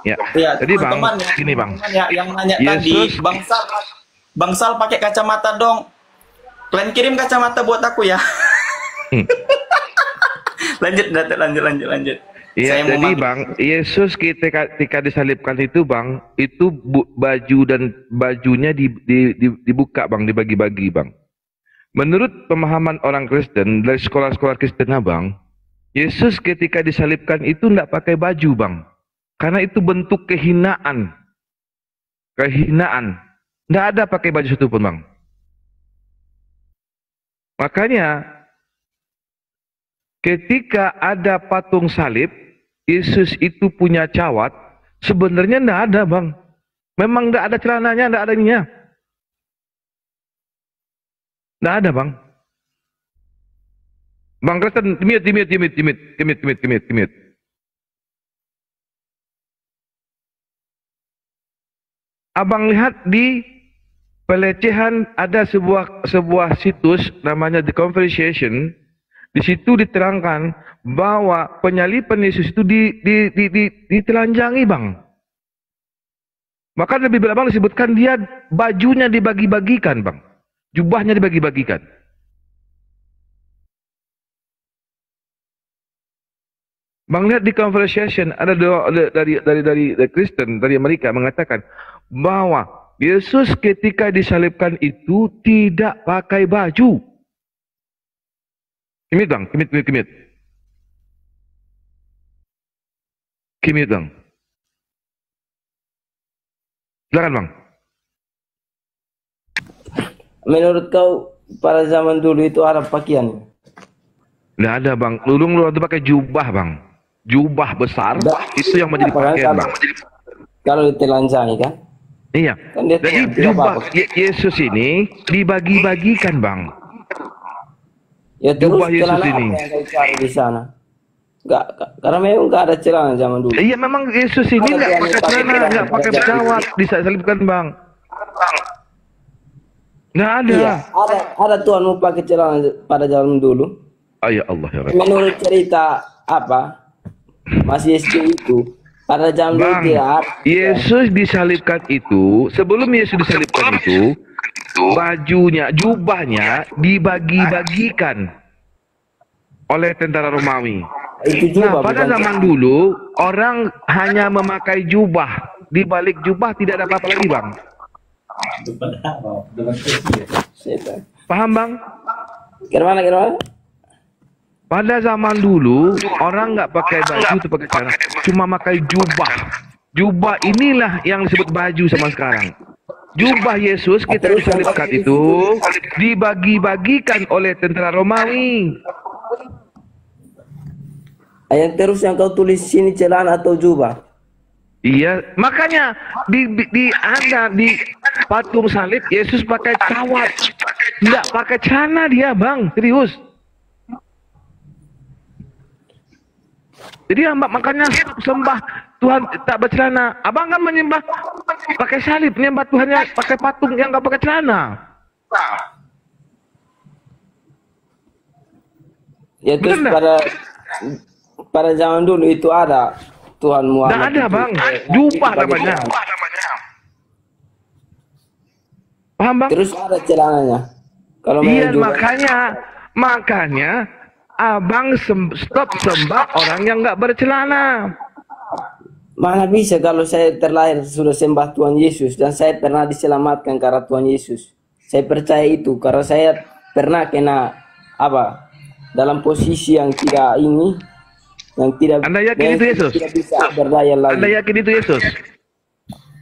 Ya. Ya, Jadi Bang, teman-teman gini Bang. ya, yang nanya tadi, Yesus, Bang Sal pakai kacamata dong. Kalian kirim kacamata buat aku ya. hmm, Lanjut, Datuk, lanjut. ya, Saya mau jadi maghrib. Bang, Yesus ketika disalibkan itu Bang, itu baju dan bajunya dibuka Bang, dibagi-bagi Bang. Menurut pemahaman orang Kristen dari sekolah-sekolah Kristen Bang, Yesus ketika disalibkan itu tidak pakai baju Bang, karena itu bentuk kehinaan, kehinaan. Tidak ada pakai baju satu pun Bang. Makanya ketika ada patung salib, Yesus itu punya cawat, sebenarnya tidak ada Bang. Memang tidak ada celananya, tidak ada ininya. Tidak ada Bang. Bang Kristen, timit. Abang lihat di pelecehan ada sebuah situs namanya The Conversation. Di situ diterangkan bahwa penyaliban Yesus itu ditelanjangi Bang. Maka lebih Bang disebutkan dia bajunya dibagi-bagikan Bang. Jubahnya dibagi-bagikan. Bang lihat di Conversation ada dari Kristen dari Amerika mengatakan bahwa Yesus ketika disalibkan itu tidak pakai baju. Kimit Bang, kimit Bang. Silakan Bang. Menurut kau pada zaman dulu itu ada pakaian? Nggak ada Bang. Dulu itu pakai jubah Bang. Jubah besar. Itu yang menjadi pakaian Bang. Kalau ditelanjangi kan? Iya. Kan dia Jadi jubah Yesus ini dibagi-bagikan Bang. Ya terus Jubah Yesus celana ini. apa yang kau cari di sana? Enggak, karena memang enggak ada celana zaman dulu. Iya memang Yesus ini nggak pakai celana, nggak pakai cawat, disalibkan Bang. Nggak ada. Iya, ada Tuhan mau pakai celana pada zaman dulu. Oh ya Allah ya Rabbi. Menurut cerita apa? Masih SD itu pada zaman dulu Bang, tidak ada. Yesus disalibkan itu, sebelum Yesus disalibkan itu, bajunya, jubahnya dibagi-bagikan oleh tentara Romawi. Itu Nah, juga pada bukan zaman dulu orang hanya memakai jubah, di balik jubah tidak ada apa-apa lagi, Bang. setan. Paham, Bang? Kira-mana? Pada zaman dulu orang nggak pakai baju itu pakai celana, cuma pakai jubah. Jubah inilah yang disebut baju sama sekarang. Jubah Yesus kita disalibkan itu dibagi-bagikan oleh tentara Romawi. Yang terus yang kau tulis sini celana atau jubah? Iya, makanya ada di patung salib Yesus pakai cawat, nggak pakai celana dia, Bang, serius. Jadi makanya sembah Tuhan tak bercelana. Abang kan menyembah pakai salib, menyembah Tuhannya pakai patung yang nggak pakai celana. Ya terus pada zaman dulu itu ada Tuhan Muhammad. Nggak ada, Bang. Jubah namanya. Paham, Bang? Terus ada celananya. Kalau iya, makanya Abang stop sembah orang yang nggak bercelana. Mana bisa kalau saya terlahir sudah sembah Tuhan Yesus dan saya pernah diselamatkan karena Tuhan Yesus. Saya percaya itu karena saya pernah kena dalam posisi yang tidak ini, yang tidak. Anda yakin itu Yesus? Tidak bisa berdaya lagi. Anda yakin itu Yesus?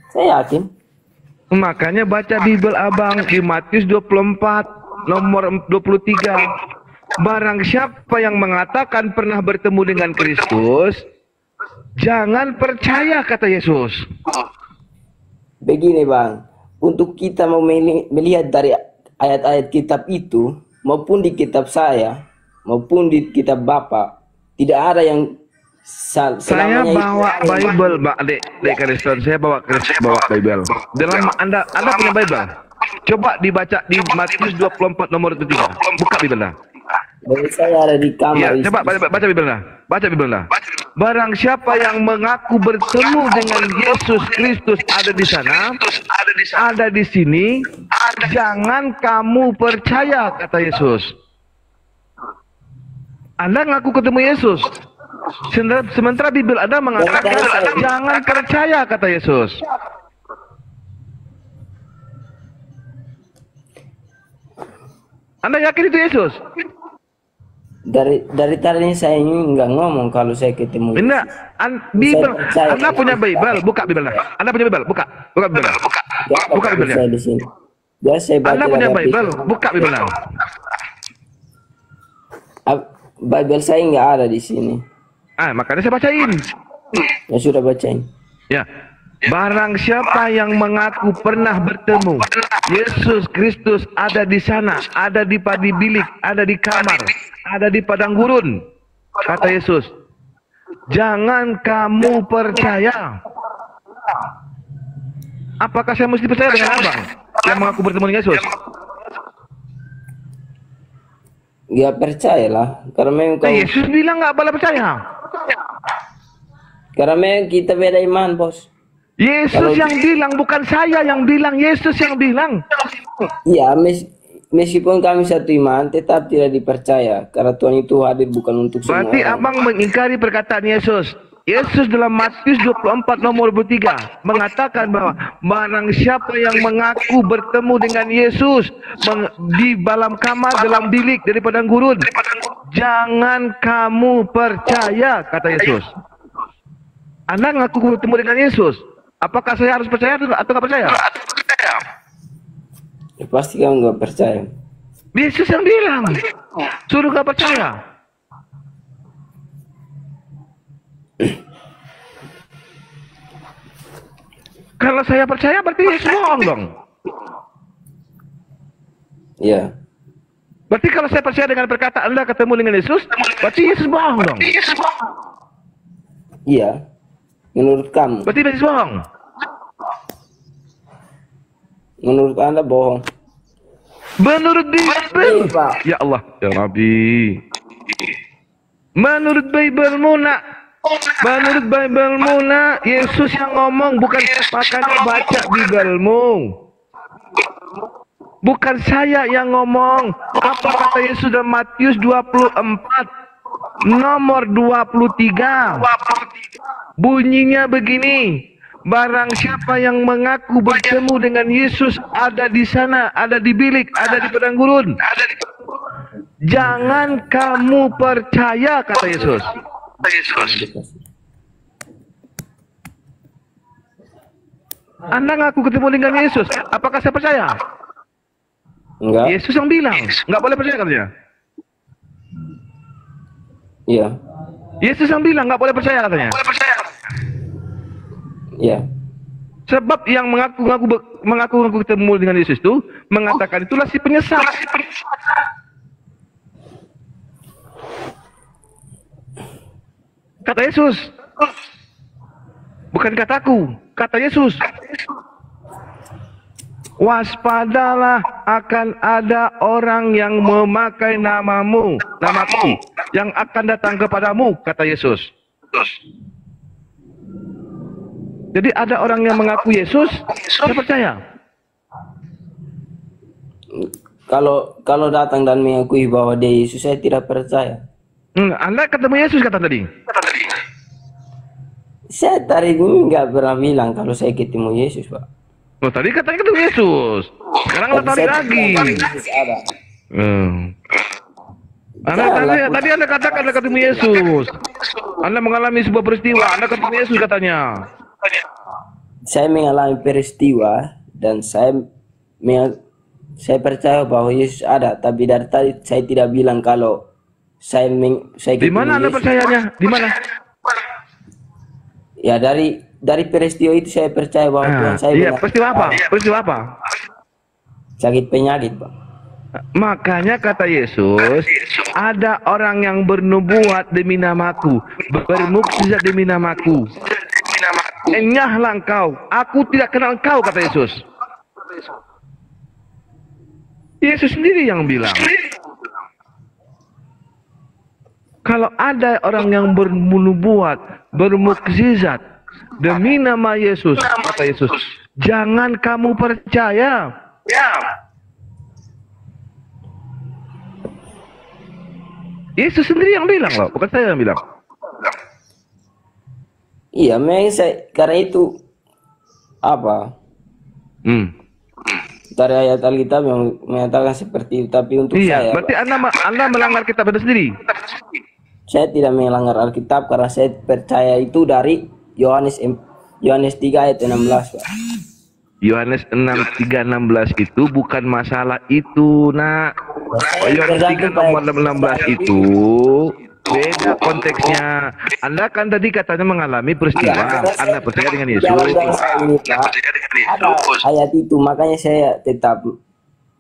Saya yakin. Makanya baca Bible Abang di Matius 24 nomor 23. Barang siapa yang mengatakan pernah bertemu dengan Kristus, jangan percaya, kata Yesus. Begini Bang, untuk kita mau melihat dari ayat-ayat kitab itu, maupun di kitab saya, maupun di kitab Bapak, tidak ada yang saya bawa Bible, Mbak Dek Kristen, saya bawa Bible. Dalam Anda punya Bible? Coba dibaca di Matius 24 nomor 3. Buka Bible. Bibel saya ada di kamar. Iya, coba baca Bibelnya. Baca Bibelnya. Barang siapa yang mengaku bertemu dengan Yesus Kristus ada di sana, ada di sini, jangan kamu percaya, kata Yesus. Anda ngaku ketemu Yesus. Sementara Bibel Anda mengatakan jangan percaya, kata Yesus. Anda yakin itu Yesus? Dari tadi saya ini nggak ngomong kalau saya ketemu. Enggak, Bibel. Anda punya Bibel, buka Bibelnya. Anda punya Bibel, buka Bibelnya. Buka Bibelnya. Saya di sini. Ya, saya baca Anda punya dari Bibel, buka Bibelnya. Bible saya nggak ada di sini. Makanya saya bacain. Ya sudah bacain. Ya. Barang siapa yang mengaku pernah bertemu Yesus Kristus ada di sana, ada di padi bilik, ada di kamar, ada di padang gurun, kata Yesus, jangan kamu percaya. Apakah saya mesti percaya dengan abang yang mengaku bertemu dengan Yesus? Ya percayalah, karena memang Yesus bilang nggak boleh percaya. Karena memang kita beda iman, bos. Yesus yang bilang, bukan saya yang bilang, Yesus yang bilang. Iya, meskipun kami satu iman, tetap tidak dipercaya. Karena Tuhan itu hadir bukan untuk semua Berarti orang. abang mengingkari perkataan Yesus. Yesus dalam Matius 24 nomor 23 mengatakan bahwa barang siapa yang mengaku bertemu dengan Yesus di dalam kamar, dalam bilik, dari padang gurun, jangan kamu percaya, kata Yesus. Anda ngaku bertemu dengan Yesus. Apakah saya harus percaya atau nggak percaya? Ya, pasti kamu nggak percaya. Yesus yang bilang, suruh nggak percaya. Kalau saya percaya berarti Yesus bohong dong. Iya. Berarti kalau saya percaya dengan perkataan Anda ketemu dengan Yesus, berarti Yesus bohong dong. Iya. Menurut kamu? Berarti Yesus bohong. Menurut Anda bohong. Menurut Bible. Pak. Ya Allah, ya Nabi. Menurut Bible-mu nak. Menurut Bible-mu nak, Yesus yang ngomong, bukan makanya baca Bible-mu. Bukan saya yang ngomong. Apa kata Yesus dalam Matius 24 nomor 23? Bunyinya begini, barang siapa yang mengaku bertemu dengan Yesus ada di sana, ada di bilik, ada di padang gurun, jangan kamu percaya, kata Yesus. Anda ngaku ketemu dengan Yesus, apakah saya percaya? Enggak. Yesus yang bilang, nggak boleh percaya katanya. Iya. Yesus yang bilang nggak boleh percaya katanya. Iya. Sebab yang mengaku ketemu dengan Yesus itu mengatakan itulah si penyesat. Kata Yesus. Bukan kataku, kata Yesus. Waspadalah, akan ada orang yang memakai namaku yang akan datang kepadamu, kata Yesus. Jadi ada orang yang mengaku Yesus, saya percaya. Kalau datang dan mengakui bahwa dia Yesus, saya tidak percaya. Anda ketemu Yesus kata tadi. Saya tadi ini nggak pernah bilang kalau saya ketemu Yesus, Pak. Oh, tadi katanya ketemu Yesus. Sekarang Anda tarik lagi. Ada. Tadi Anda katakan Anda ketemu Yesus. Anda mengalami sebuah peristiwa, Anda ketemu Yesus katanya. Saya mengalami peristiwa dan saya percaya bahwa Yesus ada, tapi dari tadi saya tidak bilang kalau saya Di mana Anda percayanya? Di mana? Ya dari peristiwa itu saya percaya bahwa Tuhan saya iya, benar. peristiwa apa? Peristiwa apa? Sakit penyakit, Pak. Makanya kata Yesus, ada orang yang bernubuat demi namaku, bermukjizat demi namaku. Enyahlah engkau, aku tidak kenal engkau, kata Yesus. Yesus sendiri yang bilang. Kalau ada orang yang bernubuat, bermukjizat demi nama Yesus, kata Yesus, jangan kamu percaya. Yesus sendiri yang bilang loh, bukan saya yang bilang. Iya, memang saya karena itu apa? Dari ayat Alkitab yang menyatakan seperti itu, tapi untuk Iya, saya, berarti Anda melanggar kitab itu sendiri. saya tidak melanggar Alkitab karena saya percaya itu dari Yohanes 3 ayat 16, Pak. Yohanes 3:16 itu bukan masalah itu, nak. Yohanes 3:16 itu beda konteksnya. Anda kan tadi katanya mengalami peristiwa, Anda percaya dengan Yesus. Dalam bangsa ini, Pak, ada ayat itu, makanya saya tetap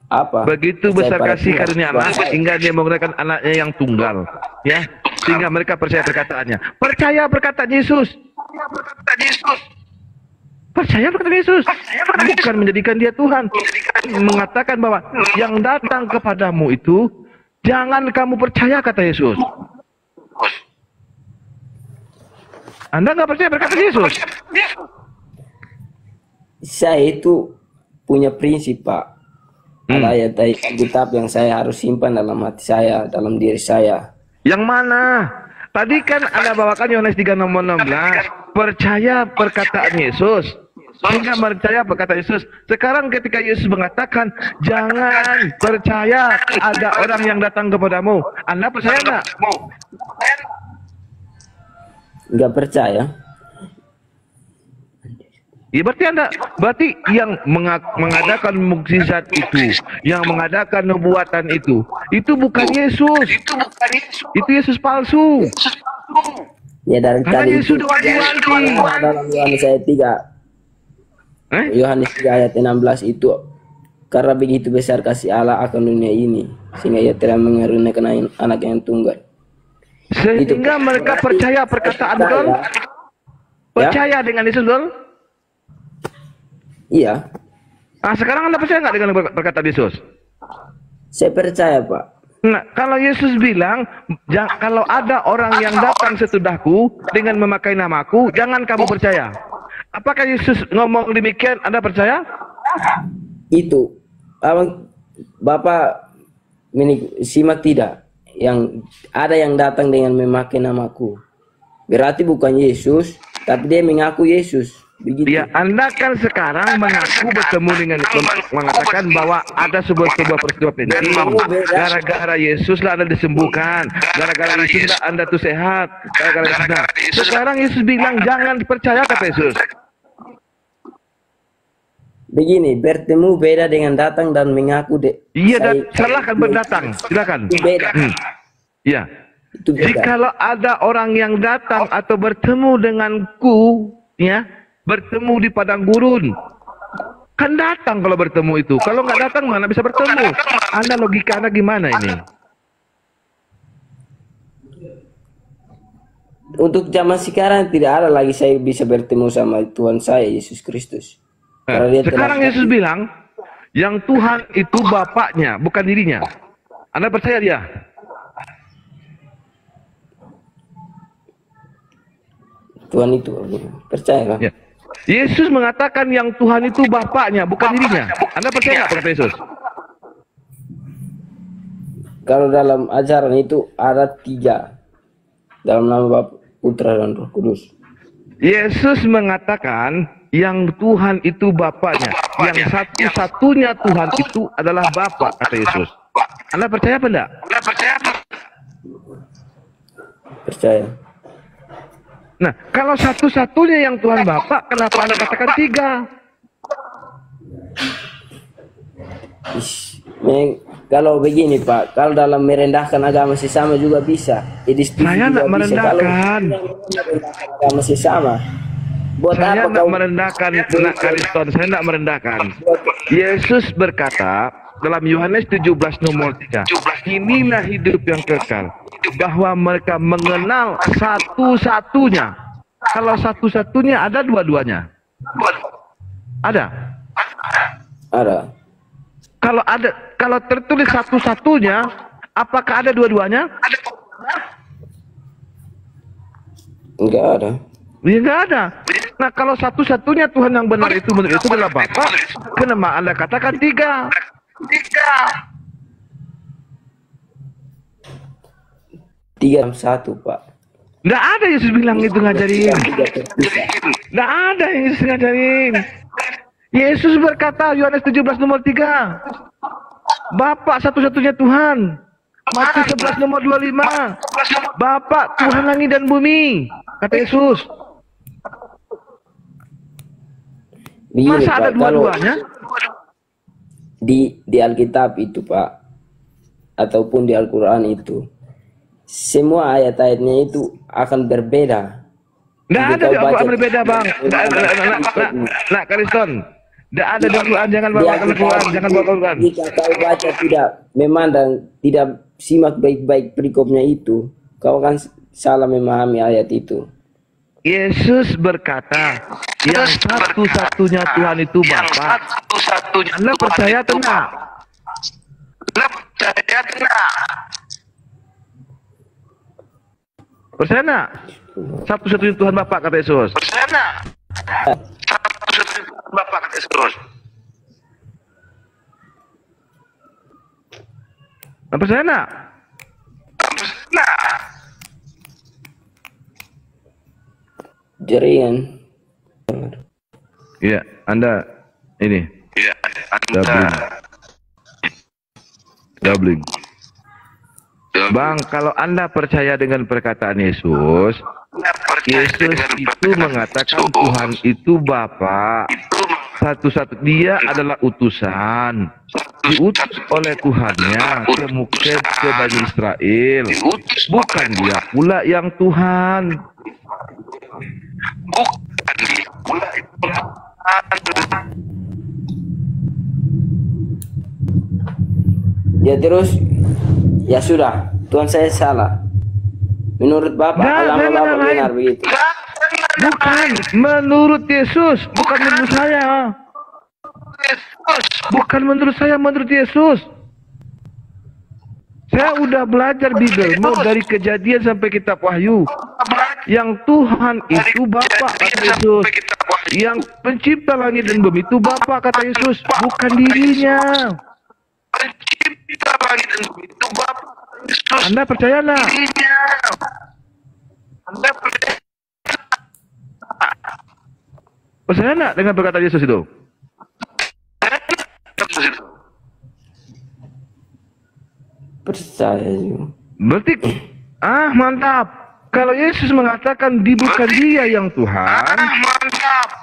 apa? Begitu besar kasih karunia Allah sehingga dia menggunakan anaknya yang tunggal, ya, sehingga mereka percaya perkataannya. Percaya perkataan Yesus. Percaya perkataan Yesus. Bukan menjadikan dia Tuhan. Mengatakan bahwa yang datang kepadamu itu jangan kamu percaya, kata Yesus. Anda nggak percaya perkataan Yesus? Saya itu punya prinsip, Pak. Ada ayat Alkitab yang saya harus simpan dalam hati saya, dalam diri saya. Yang mana? Tadi kan Anda bawakan Yohanes 3:16. Percaya perkataan Yesus. Sehingga percaya perkataan Yesus. Sekarang ketika Yesus mengatakan, jangan percaya ada orang yang datang kepadamu. Anda percaya nggak? Nggak percaya. Ya berarti yang mengadakan mukjizat itu, yang mengadakan nubuatan itu bukan Yesus. Itu Yesus palsu. Ya dari Karena tadi Yesus itu wanti-wanti. dalam Yohanes ayat 3. Yohanes 3 ayat 16 itu, karena begitu besar kasih Allah akan dunia ini sehingga ia telah mengaruniakan anak yang tunggal. Sehingga mereka percaya perkataan Dol. Percaya dengan Yesus, Dol. Iya. Sekarang Anda percaya nggak dengan perkataan Yesus? Saya percaya, Pak. Nah, kalau Yesus bilang, kalau ada orang yang datang sesudahku dengan memakai namaku, jangan kamu percaya. Apakah Yesus ngomong demikian, Anda percaya? Itu, Bapak simak tidak? Yang ada yang datang dengan memakai namaku. Berarti bukan Yesus, tapi dia mengaku Yesus. Begitu. Ya, Anda kan sekarang mengaku bertemu dengan mengatakan bahwa ada sebuah peristiwa penting. Gara-gara Yesus lah Anda disembuhkan. Gara-gara Yesus lah Anda tuh sehat. Gara-gara Yesus. Sekarang Yesus bilang jangan dipercaya, kata Yesus. Begini, bertemu beda dengan datang dan mengaku Iya, silahkan berdatang. Silakan. Beda. Iya. Jikalau ada orang yang datang atau bertemu denganku, ya, bertemu di padang gurun, kan datang kalau bertemu itu. Kalau nggak datang mana bisa bertemu? Anda logika Anda gimana ini? Untuk zaman sekarang tidak ada lagi saya bisa bertemu sama Tuhan saya Yesus Kristus. Sekarang Yesus bilang yang Tuhan itu Bapaknya, bukan dirinya. Anda percaya dia? Tuhan itu percaya kan? Ya. Yesus mengatakan yang Tuhan itu Bapaknya, bukan dirinya. Anda percaya nggak pada Yesus? Kalau dalam ajaran itu ada 3 dalam nama Bapa, Putra dan Roh Kudus. Yesus mengatakan yang Tuhan itu Bapaknya, yang satu-satunya Tuhan itu adalah Bapa, kata Yesus. Anda percaya apa enggak? Percaya. Nah, kalau satu-satunya yang Tuhan Bapa, kenapa Anda katakan 3? Kalau begini Pak, kalau dalam merendahkan agama sesama juga bisa. Saya tidak merendahkan. Agama sesama. Saya tidak merendahkan, nak Kariston. Saya tidak merendahkan. Yesus berkata dalam Yohanes 17 nomor 3, inilah hidup yang kekal, bahwa mereka mengenal satu-satunya. Kalau satu-satunya ada dua-duanya? Ada? Ada. Kalau tertulis satu-satunya, apakah ada dua-duanya? Enggak ada. Ya nggak ada. Nah kalau satu-satunya Tuhan yang benar itu menurut itu adalah Bapa, kenapa Anda katakan tiga? Tiga dalam satu, Pak. Nggak ada Yesus bilang itu ngajarin. Tidak terpisah. Nggak ada yang Yesus ngajarin. Yesus berkata Yohanes 17 nomor 3. Bapa satu-satunya Tuhan. Matius 11 nomor 25. Bapa Tuhan langit dan bumi. Kata Yesus. Begini, Masa Pak, ada kalau dua-duanya? di Alkitab itu, Pak, ataupun di Al-Quran itu, semua ayat-ayatnya itu akan berbeda. Nggak Jadi ada kau di Al-Quran baca- berbeda, Bang. Nah, Kariston. Nggak ada di Al-Quran, jangan Di bawa Alkitab Al-Quran, jangan bawa Al-Quran. jika kau baca tidak memandang, tidak simak baik-baik perikopnya itu, kau akan salah memahami ayat itu. Yesus berkata, yang satu-satunya Tuhan itu Bapa. Anda percaya atau enggak? Percaya enggak? Satu-satunya Tuhan Bapa kata Yesus. Anda percaya enggak? Jaringan. Iya, Anda ini doubling. Bang, kalau Anda percaya dengan perkataan Yesus, Yesus itu mengatakan Tuhan itu Bapa. Satu-satu dia adalah utusan, diutus oleh Tuhannya ke Bani Israel. Bukan dia pula yang Tuhan. Ya terus, ya sudah, Tuhan saya salah. Menurut Bapak, Nah, agama jangan Bapak lain. benar begitu. Bukan menurut Yesus, bukan menurut saya. Bukan menurut saya, menurut Yesus. Saya udah belajar Bible mau dari Kejadian sampai Kitab Wahyu. Yang Tuhan itu Bapa kata Yesus. Yang pencipta langit dan bumi itu Bapa kata Yesus, bukan dirinya. Anda percaya nggak? Percaya nggak dengan perkataan Yesus itu? Percaya juga. Berarti, mantap. Kalau Yesus mengatakan bukan dia yang Tuhan,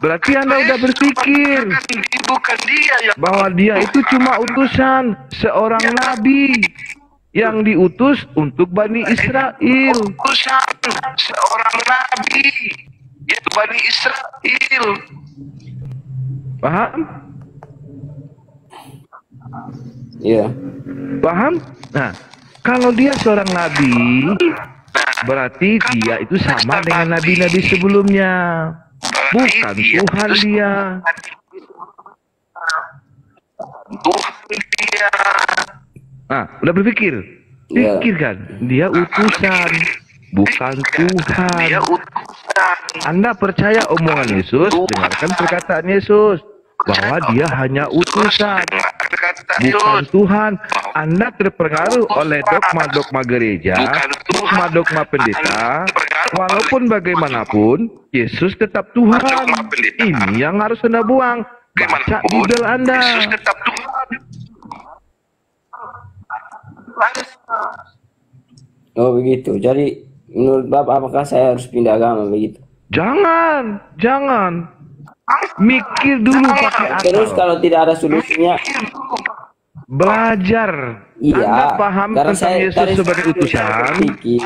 berarti Anda udah berpikir bahwa dia itu cuma utusan, seorang nabi yang diutus untuk Bani Israel. Paham? Iya. Paham? Nah, kalau dia seorang nabi, berarti dia itu sama dengan nabi-nabi sebelumnya. Bukan Tuhan dia. Nah, udah berpikir? Ya. Pikirkan, dia utusan, bukan Tuhan. Anda percaya omongan Yesus, dengarkan perkataan Yesus. Bahwa dia hanya utusan, bukan Tuhan. Anda terpengaruh oleh dogma-dogma gereja, dogma-dogma pendeta. Walaupun bagaimanapun, Yesus tetap Tuhan. Ini yang harus Anda buang. Baca Bible Anda. Oh begitu. Jadi menurut Bapak apakah saya harus pindah agama begitu? Jangan, jangan. Mikir dulu pakai Terus akal. kalau tidak ada solusinya, Belajar. iya. Anda paham Karena tentang saya Yesus tadi sebagai utusan. pikir,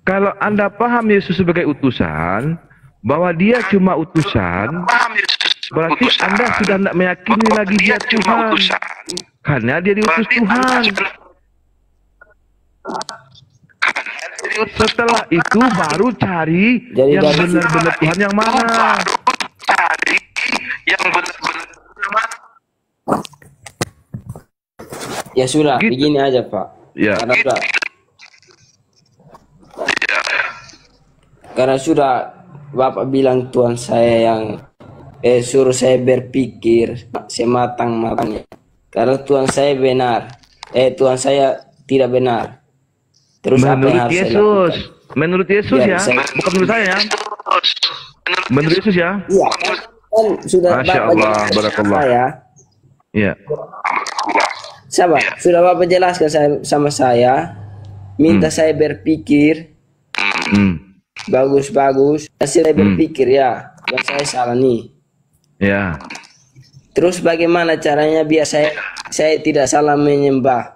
Kalau Anda paham Yesus sebagai utusan, bahwa dia cuma utusan, berarti Anda sudah tidak meyakini lagi dia Tuhan. Karena dia diutus Tuhan. Setelah itu baru cari Jadi yang dari- benar-benar Tuhan yang mana. ya sudah, Gitu. begini aja Pak. Ya. Karena sudah Bapak bilang Tuhan saya yang suruh saya berpikir sematang-matangnya. Karena Tuhan saya benar. Tuhan saya tidak benar. Terus apa yang Menurut harus saya Yesus. lakukan? Menurut Yesus Ya, ya. Bukan menurut saya ya. Menurut Yesus ya. Iya, kan sudah Masya Bapak Allah, jelaskan barakallah. saya. Iya. Sabar, sudah Bapak jelaskan sama saya. Minta saya berpikir Hmm. bagus-bagus. Saya berpikir ya, dan saya salah nih. Ya. Terus bagaimana caranya biar saya tidak salah menyembah?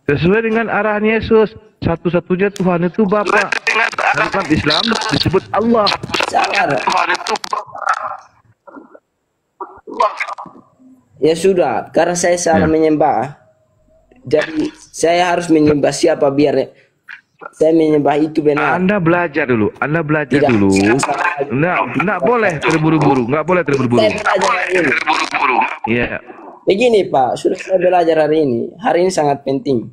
Sesuai dengan arahan Yesus. Satu-satunya Tuhan itu Bapa. Dalam Islam disebut Allah. Sabar. Ya sudah, karena saya salah menyembah. Jadi saya harus menyembah siapa biar saya menyembah itu benar. Anda belajar dulu. Anda belajar Tidak. dulu. Nggak boleh terburu-buru. Nggak boleh terburu-buru. Saya belajar hari ini. Iya. Begini Pak, sudah saya belajar hari ini. Hari ini sangat penting.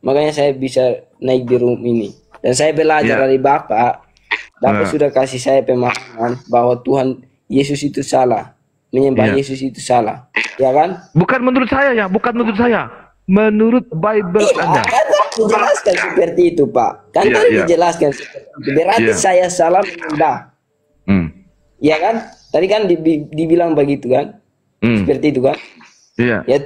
Makanya saya bisa naik di room ini. Dan saya belajar Ya. dari Bapak. Bapak Nah. sudah kasih saya pemahaman bahwa Tuhan Yesus itu salah. Menyembah Ya. Yesus itu salah. Ya kan? Bukan menurut saya ya. Bukan menurut saya. Menurut Bible Anda. Kan dijelaskan seperti itu Pak. Kan Iya, tadi iya. dijelaskan seperti itu. Berarti Iya. saya salah menyembah. Hmm. Ya kan? Tadi kan dibilang begitu kan? Hmm. Seperti itu kan? Iya. Ya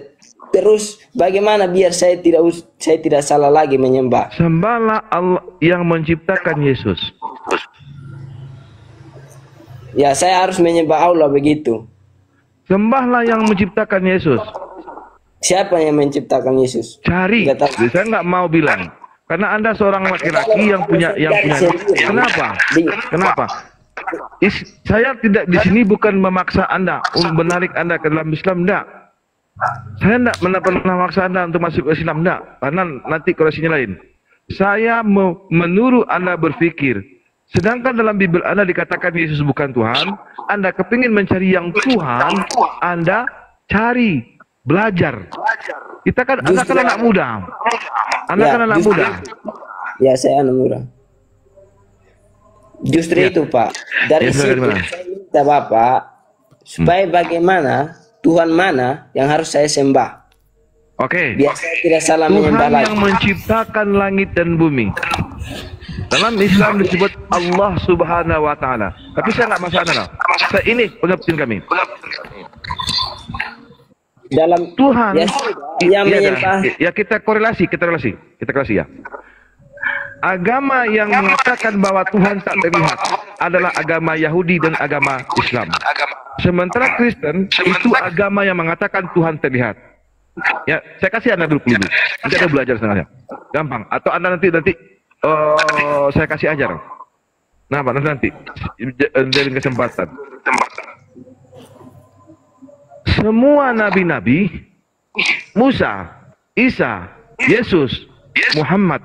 terus bagaimana biar saya tidak salah lagi menyembah? Sembahlah Allah yang menciptakan Yesus. Ya saya harus menyembah Allah begitu. Sembahlah yang menciptakan Yesus. Siapa yang menciptakan Yesus? Cari. Nggak tahu. Saya nggak mau bilang. Karena Anda seorang laki-laki yang punya. Kenapa? Kenapa? Saya tidak di sini bukan memaksa Anda untuk menarik Anda ke dalam Islam, enggak. Saya tidak pernah memaksa Anda untuk masuk ke Islam, enggak. Karena nanti korelasinya lain. Saya menyuruh Anda berpikir. Sedangkan dalam Bible Anda dikatakan Yesus bukan Tuhan. Anda kepingin mencari yang Tuhan, Anda cari, belajar. Kita kan, Anda kan anak muda. Anda Ya, kan anak justru- muda. Ya saya anak muda. Justru Ya. itu Pak. Dari Ya, situ bagaimana? saya minta Bapak supaya bagaimana Tuhan mana yang harus saya sembah. Oke. Biar saya tidak salah menyembah Tuhan lagi. yang menciptakan langit dan bumi. Dalam Islam disebut Allah Subhanahu wa Ta'ala. Tapi saya nggak masuk sana. Ini pengertian kami. Dalam Tuhan ya, sudah, yang menyembah ya kita korelasi ya. Agama yang mengatakan bahwa Tuhan tak terlihat adalah agama Yahudi dan agama Islam. Sementara Kristen itu agama yang mengatakan Tuhan terlihat. Ya, saya kasih Anda dulu. Nanti Anda belajar setengahnya. Gampang. Atau Anda nanti saya kasih ajar. Nah, Pak, nanti jalin kesempatan. Semua nabi-nabi, Musa, Isa, Yesus, Muhammad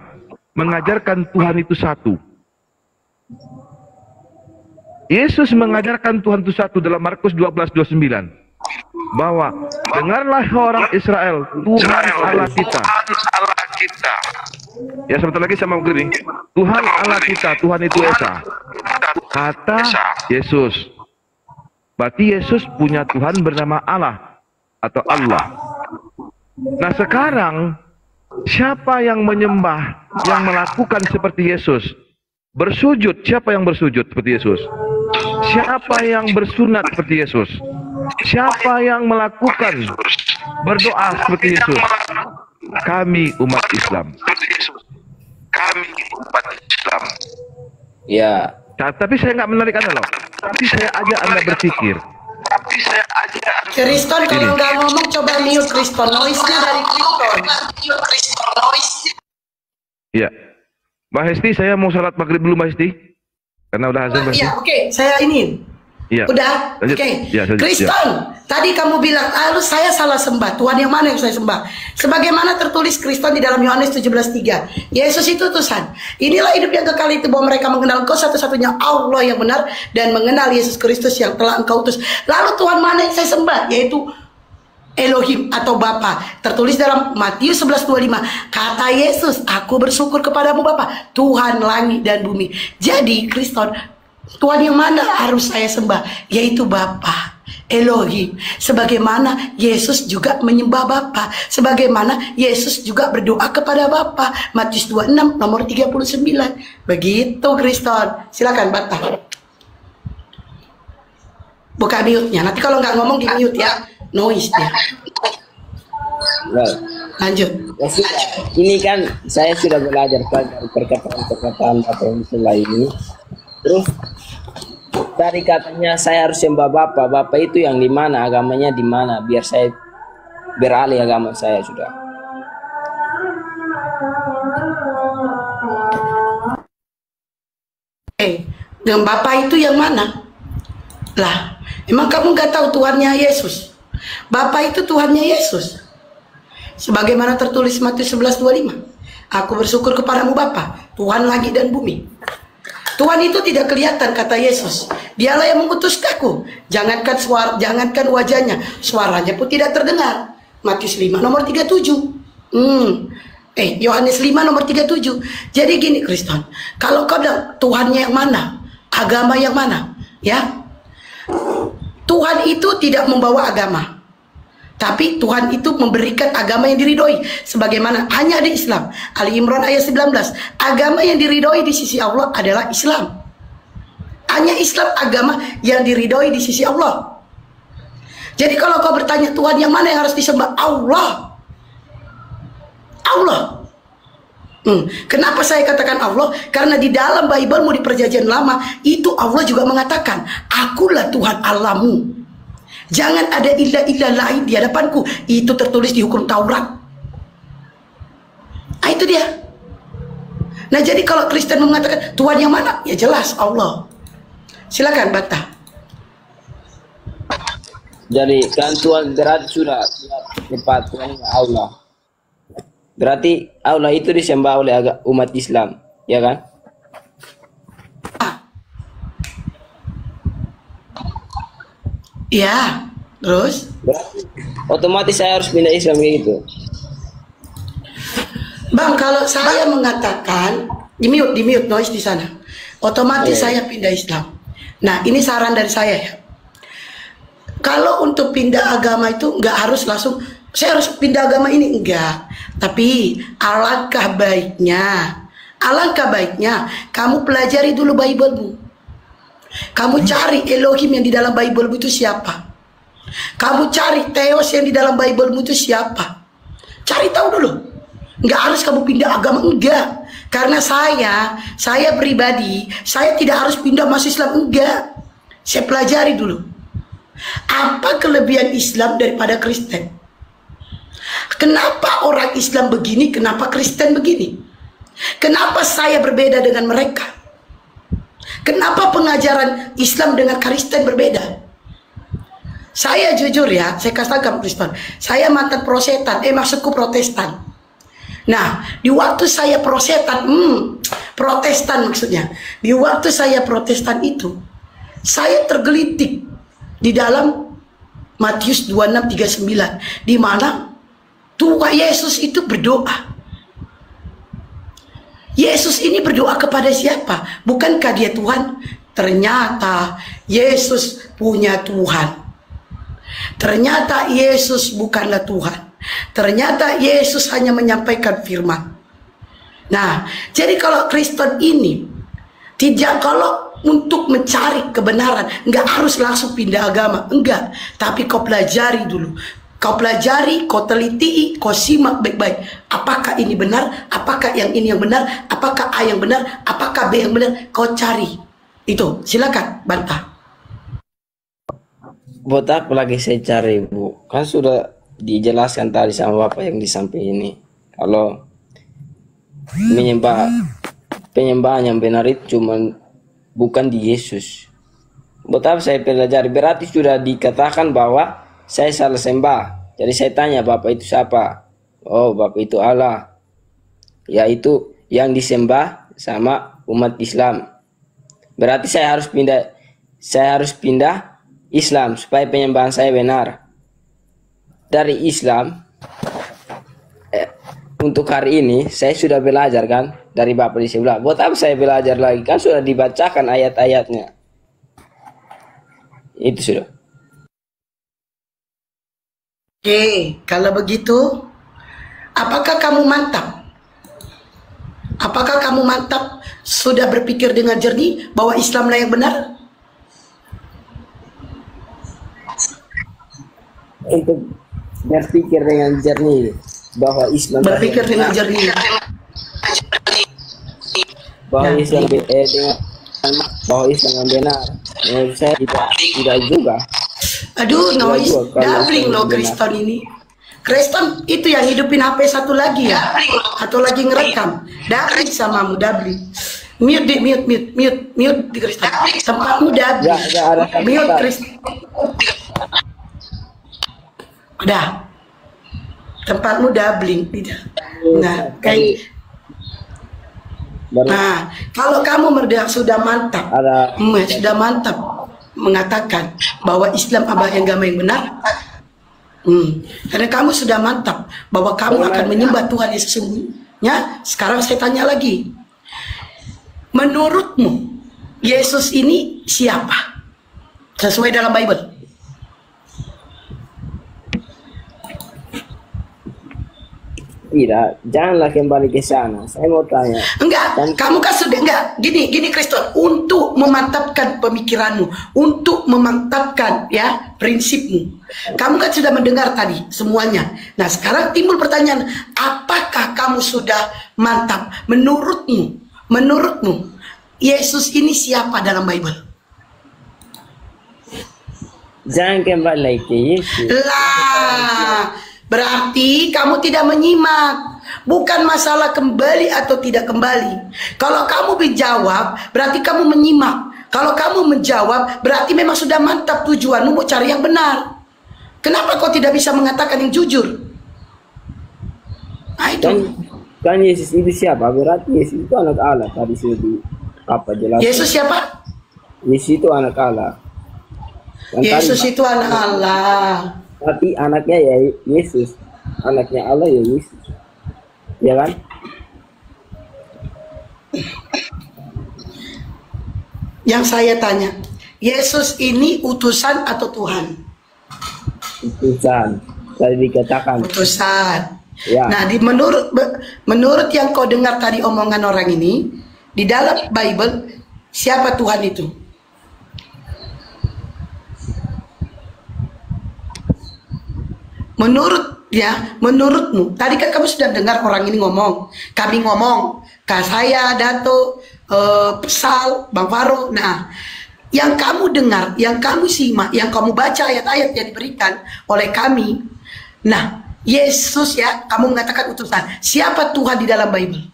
mengajarkan Tuhan itu satu. Yesus mengajarkan Tuhan itu satu dalam Markus 12:29 bahwa dengarlah orang Israel, Tuhan Allah kita. Ya sebentar lagi sama begini. Tuhan Allah kita, Tuhan itu Esa. Kata Yesus. Berarti Yesus punya Tuhan bernama Allah atau Allah. Nah sekarang siapa yang menyembah, yang melakukan seperti Yesus? Bersujud, siapa yang bersujud seperti Yesus? Siapa yang bersunat seperti Yesus? Siapa yang melakukan berdoa seperti Yesus? Kami umat Islam. ya Tapi saya nggak menarik Anda loh. Tapi saya ajak Anda berpikir. Kriston kalau nggak ngomong coba mute Kriston, noise-nya dari Kriston. Ya, Mbak Hesti, saya mau salat maghrib dulu Mbak Hesti. Karena udah azan Mbak Hesti. Iya, oke, saya ini. Iya. Udah, Lanjut. oke. Ya, lanjut. Kriston, tadi kamu bilang, saya salah sembah. Tuhan yang mana yang saya sembah? Sebagaimana tertulis Kriston di dalam Yohanes 17:3. Yesus itu utusan. Inilah hidup yang kekal itu, bahwa mereka mengenal Engkau satu-satunya Allah yang benar dan mengenal Yesus Kristus yang telah Engkau utus. Lalu Tuhan mana yang saya sembah? Yaitu Elohim atau Bapa. Tertulis dalam Matius 11:25. Kata Yesus, aku bersyukur kepadamu Bapa, Tuhan langit dan bumi. Jadi Kristen, Tuhan yang mana harus saya sembah? Yaitu Bapa, Elohim. Sebagaimana Yesus juga menyembah Bapa, sebagaimana Yesus juga berdoa kepada Bapa. Matius 26 nomor 39. Begitu Kristen. Silakan Bata. Buka mute-nya. Nanti kalau nggak ngomong di mute ya. Noise dia. Nah, Lanjut. ya sudah. Ini kan saya sudah belajar dari perkataan Bapak Musula ini. Terus tadi katanya saya harus sembah Bapak. Bapak itu yang di mana, agamanya di mana, biar saya beralih agama saya sudah. Dengan Bapak itu yang mana? Lah, emang kamu nggak tahu Tuhannya Yesus? Bapak itu Tuhannya Yesus. Sebagaimana tertulis Matius 11:25. Aku bersyukur kepadamu Bapa, Tuhan langit dan bumi. Tuhan itu tidak kelihatan, kata Yesus. Dialah yang mengutus aku. Jangankan wajahnya, suaranya pun tidak terdengar. Matius 5 nomor 37. Yohanes 5 nomor 37. Jadi gini Kristen, kalau kau bilang Tuhannya yang mana, agama yang mana, ya? Tuhan itu tidak membawa agama, tapi Tuhan itu memberikan agama yang diridhoi. Sebagaimana hanya ada Islam. Ali Imran ayat 19. Agama yang diridhoi di sisi Allah adalah Islam. Hanya Islam agama yang diridhoi di sisi Allah. Jadi kalau kau bertanya Tuhan yang mana yang harus disembah? Allah. Allah. Kenapa saya katakan Allah? Karena di dalam Bible-mu di perjanjian lama itu Allah juga mengatakan, akulah Tuhan Allahmu. Jangan ada ilah-ilah lain di hadapanku. Itu tertulis di hukum Taurat. Nah itu dia. Nah jadi kalau Kristen mengatakan Tuhan yang mana? Ya jelas Allah. Silakan Bata. Jadi kan Tuhan berarti sudah tepat Tuhan Allah. Berarti Allah itu disembah oleh umat Islam, ya kan? Ya, terus? Berarti otomatis saya harus pindah Islam gitu. Bang, kalau saya mengatakan di mute noise di sana, otomatis saya pindah Islam. Nah, ini saran dari saya ya. Kalau untuk pindah agama itu nggak harus langsung saya harus pindah agama ini, enggak. Tapi alangkah baiknya kamu pelajari dulu Bible-mu. Kamu cari Elohim yang di dalam Bible-mu itu siapa. Kamu cari Theos yang di dalam Bible-mu itu siapa. Cari tahu dulu. Enggak harus kamu pindah agama, enggak. Karena saya pribadi, saya tidak harus pindah masuk Islam, enggak. Saya pelajari dulu. Apa kelebihan Islam daripada Kristen? Kenapa orang Islam begini, kenapa Kristen begini? Kenapa saya berbeda dengan mereka? Kenapa pengajaran Islam dengan Kristen berbeda? Saya jujur ya, saya katakan Kristen, saya mantan prosetan, maksudku Protestan. Nah, di waktu saya Protestan maksudnya, di waktu saya Protestan itu, saya tergelitik di dalam Matius 26:39, di mana Tuhan Yesus itu berdoa. Yesus ini berdoa kepada siapa? Bukankah dia Tuhan? Ternyata Yesus punya Tuhan. Ternyata Yesus bukanlah Tuhan. Ternyata Yesus hanya menyampaikan firman. Nah, jadi kalau Kristen ini tidak, kalau untuk mencari kebenaran, enggak harus langsung pindah agama, enggak. Tapi kau pelajari dulu. Kau pelajari, kau teliti, kau simak baik-baik. Apakah ini benar? Apakah yang ini yang benar? Apakah A yang benar? Apakah B yang benar? Kau cari. Itu, silakan, bantah. Buat apa lagi saya cari, Bu? Kan sudah dijelaskan tadi sama Bapak yang di samping ini. Kalau penyembahan yang benar itu cuman bukan di Yesus. Buat apa saya pelajari? Berarti sudah dikatakan bahwa saya salah sembah. Jadi saya tanya, Bapak itu siapa? Oh, Bapak itu Allah. Yaitu yang disembah sama umat Islam. Berarti saya harus pindah Islam supaya penyembahan saya benar. dari Islam, untuk hari ini saya sudah belajar kan dari Bapak di sebelah. Buat apa saya belajar lagi? Kan sudah dibacakan ayat-ayatnya. Itu sudah. Oke, kalau begitu, apakah kamu mantap? Apakah kamu mantap sudah berpikir dengan jernih bahwa Islamlah yang benar? Untuk berpikir dengan jernih bahwa Islam Berpikir dengan jernih. bahwa Nah, Islam dengan bahwa Islam yang benar. Menurut saya tidak juga. Aduh, noise, Dua-dua kalau doubling loh benar. Kristen ini. Kristen itu yang hidupin HP satu lagi ya? Atau lagi ngerekam? Doubling samamu, doubling. Mute di, mute di Kristen. Tempatmu doubling. Nggak ada kata. Mute Kristen. Udah. Tempatmu doubling. Tidak. Nah, kayak Baru nah, kalau kamu sudah mantap, ada sudah mantap mengatakan bahwa Islam adalah agama yang benar, karena kamu sudah mantap bahwa kamu akan menyembah Tuhan yang sesungguhnya. Sekarang saya tanya lagi, menurutmu Yesus ini siapa sesuai dalam Bible? tidak, janganlah kembali ke sana. Saya mau tanya. Enggak, kamu kan sudah enggak. Gini Kristen, untuk memantapkan pemikiranmu, untuk memantapkan ya prinsipmu. Kamu kan sudah mendengar tadi semuanya. Nah, sekarang timbul pertanyaan, apakah kamu sudah mantap? Menurutmu Yesus ini siapa dalam Bible? Jangan kembali lagi ke Yesus. Lah, berarti kamu tidak menyimak. Bukan masalah kembali atau tidak kembali. Kalau kamu menjawab, berarti kamu menyimak. Kalau kamu menjawab, berarti memang sudah mantap tujuanmu mau cari yang benar. Kenapa kau tidak bisa mengatakan yang jujur? Nah, itu. Kan Yesus itu siapa? Berarti Yesus itu anak Allah. Tadi sudah di apa jelas? Yesus siapa? Yesus itu anak Allah. Yesus itu anak Allah. Tapi anaknya ya Yesus, anaknya Allah ya Yesus, ya kan? Yang saya tanya, Yesus ini utusan atau Tuhan? Utusan, tadi dikatakan. Utusan. Ya. Nah, menurut yang kau dengar tadi omongan orang ini, di dalam Bible siapa Tuhan itu? Menurutmu, tadi kan kamu sudah dengar orang ini ngomong, kami ngomong, Kak saya, Dato, Sal, Bang Faro. Nah, yang kamu dengar, yang kamu simak, yang kamu baca ayat-ayat yang diberikan oleh kami. Nah, Yesus ya, kamu mengatakan utusan. Siapa Tuhan di dalam Bible?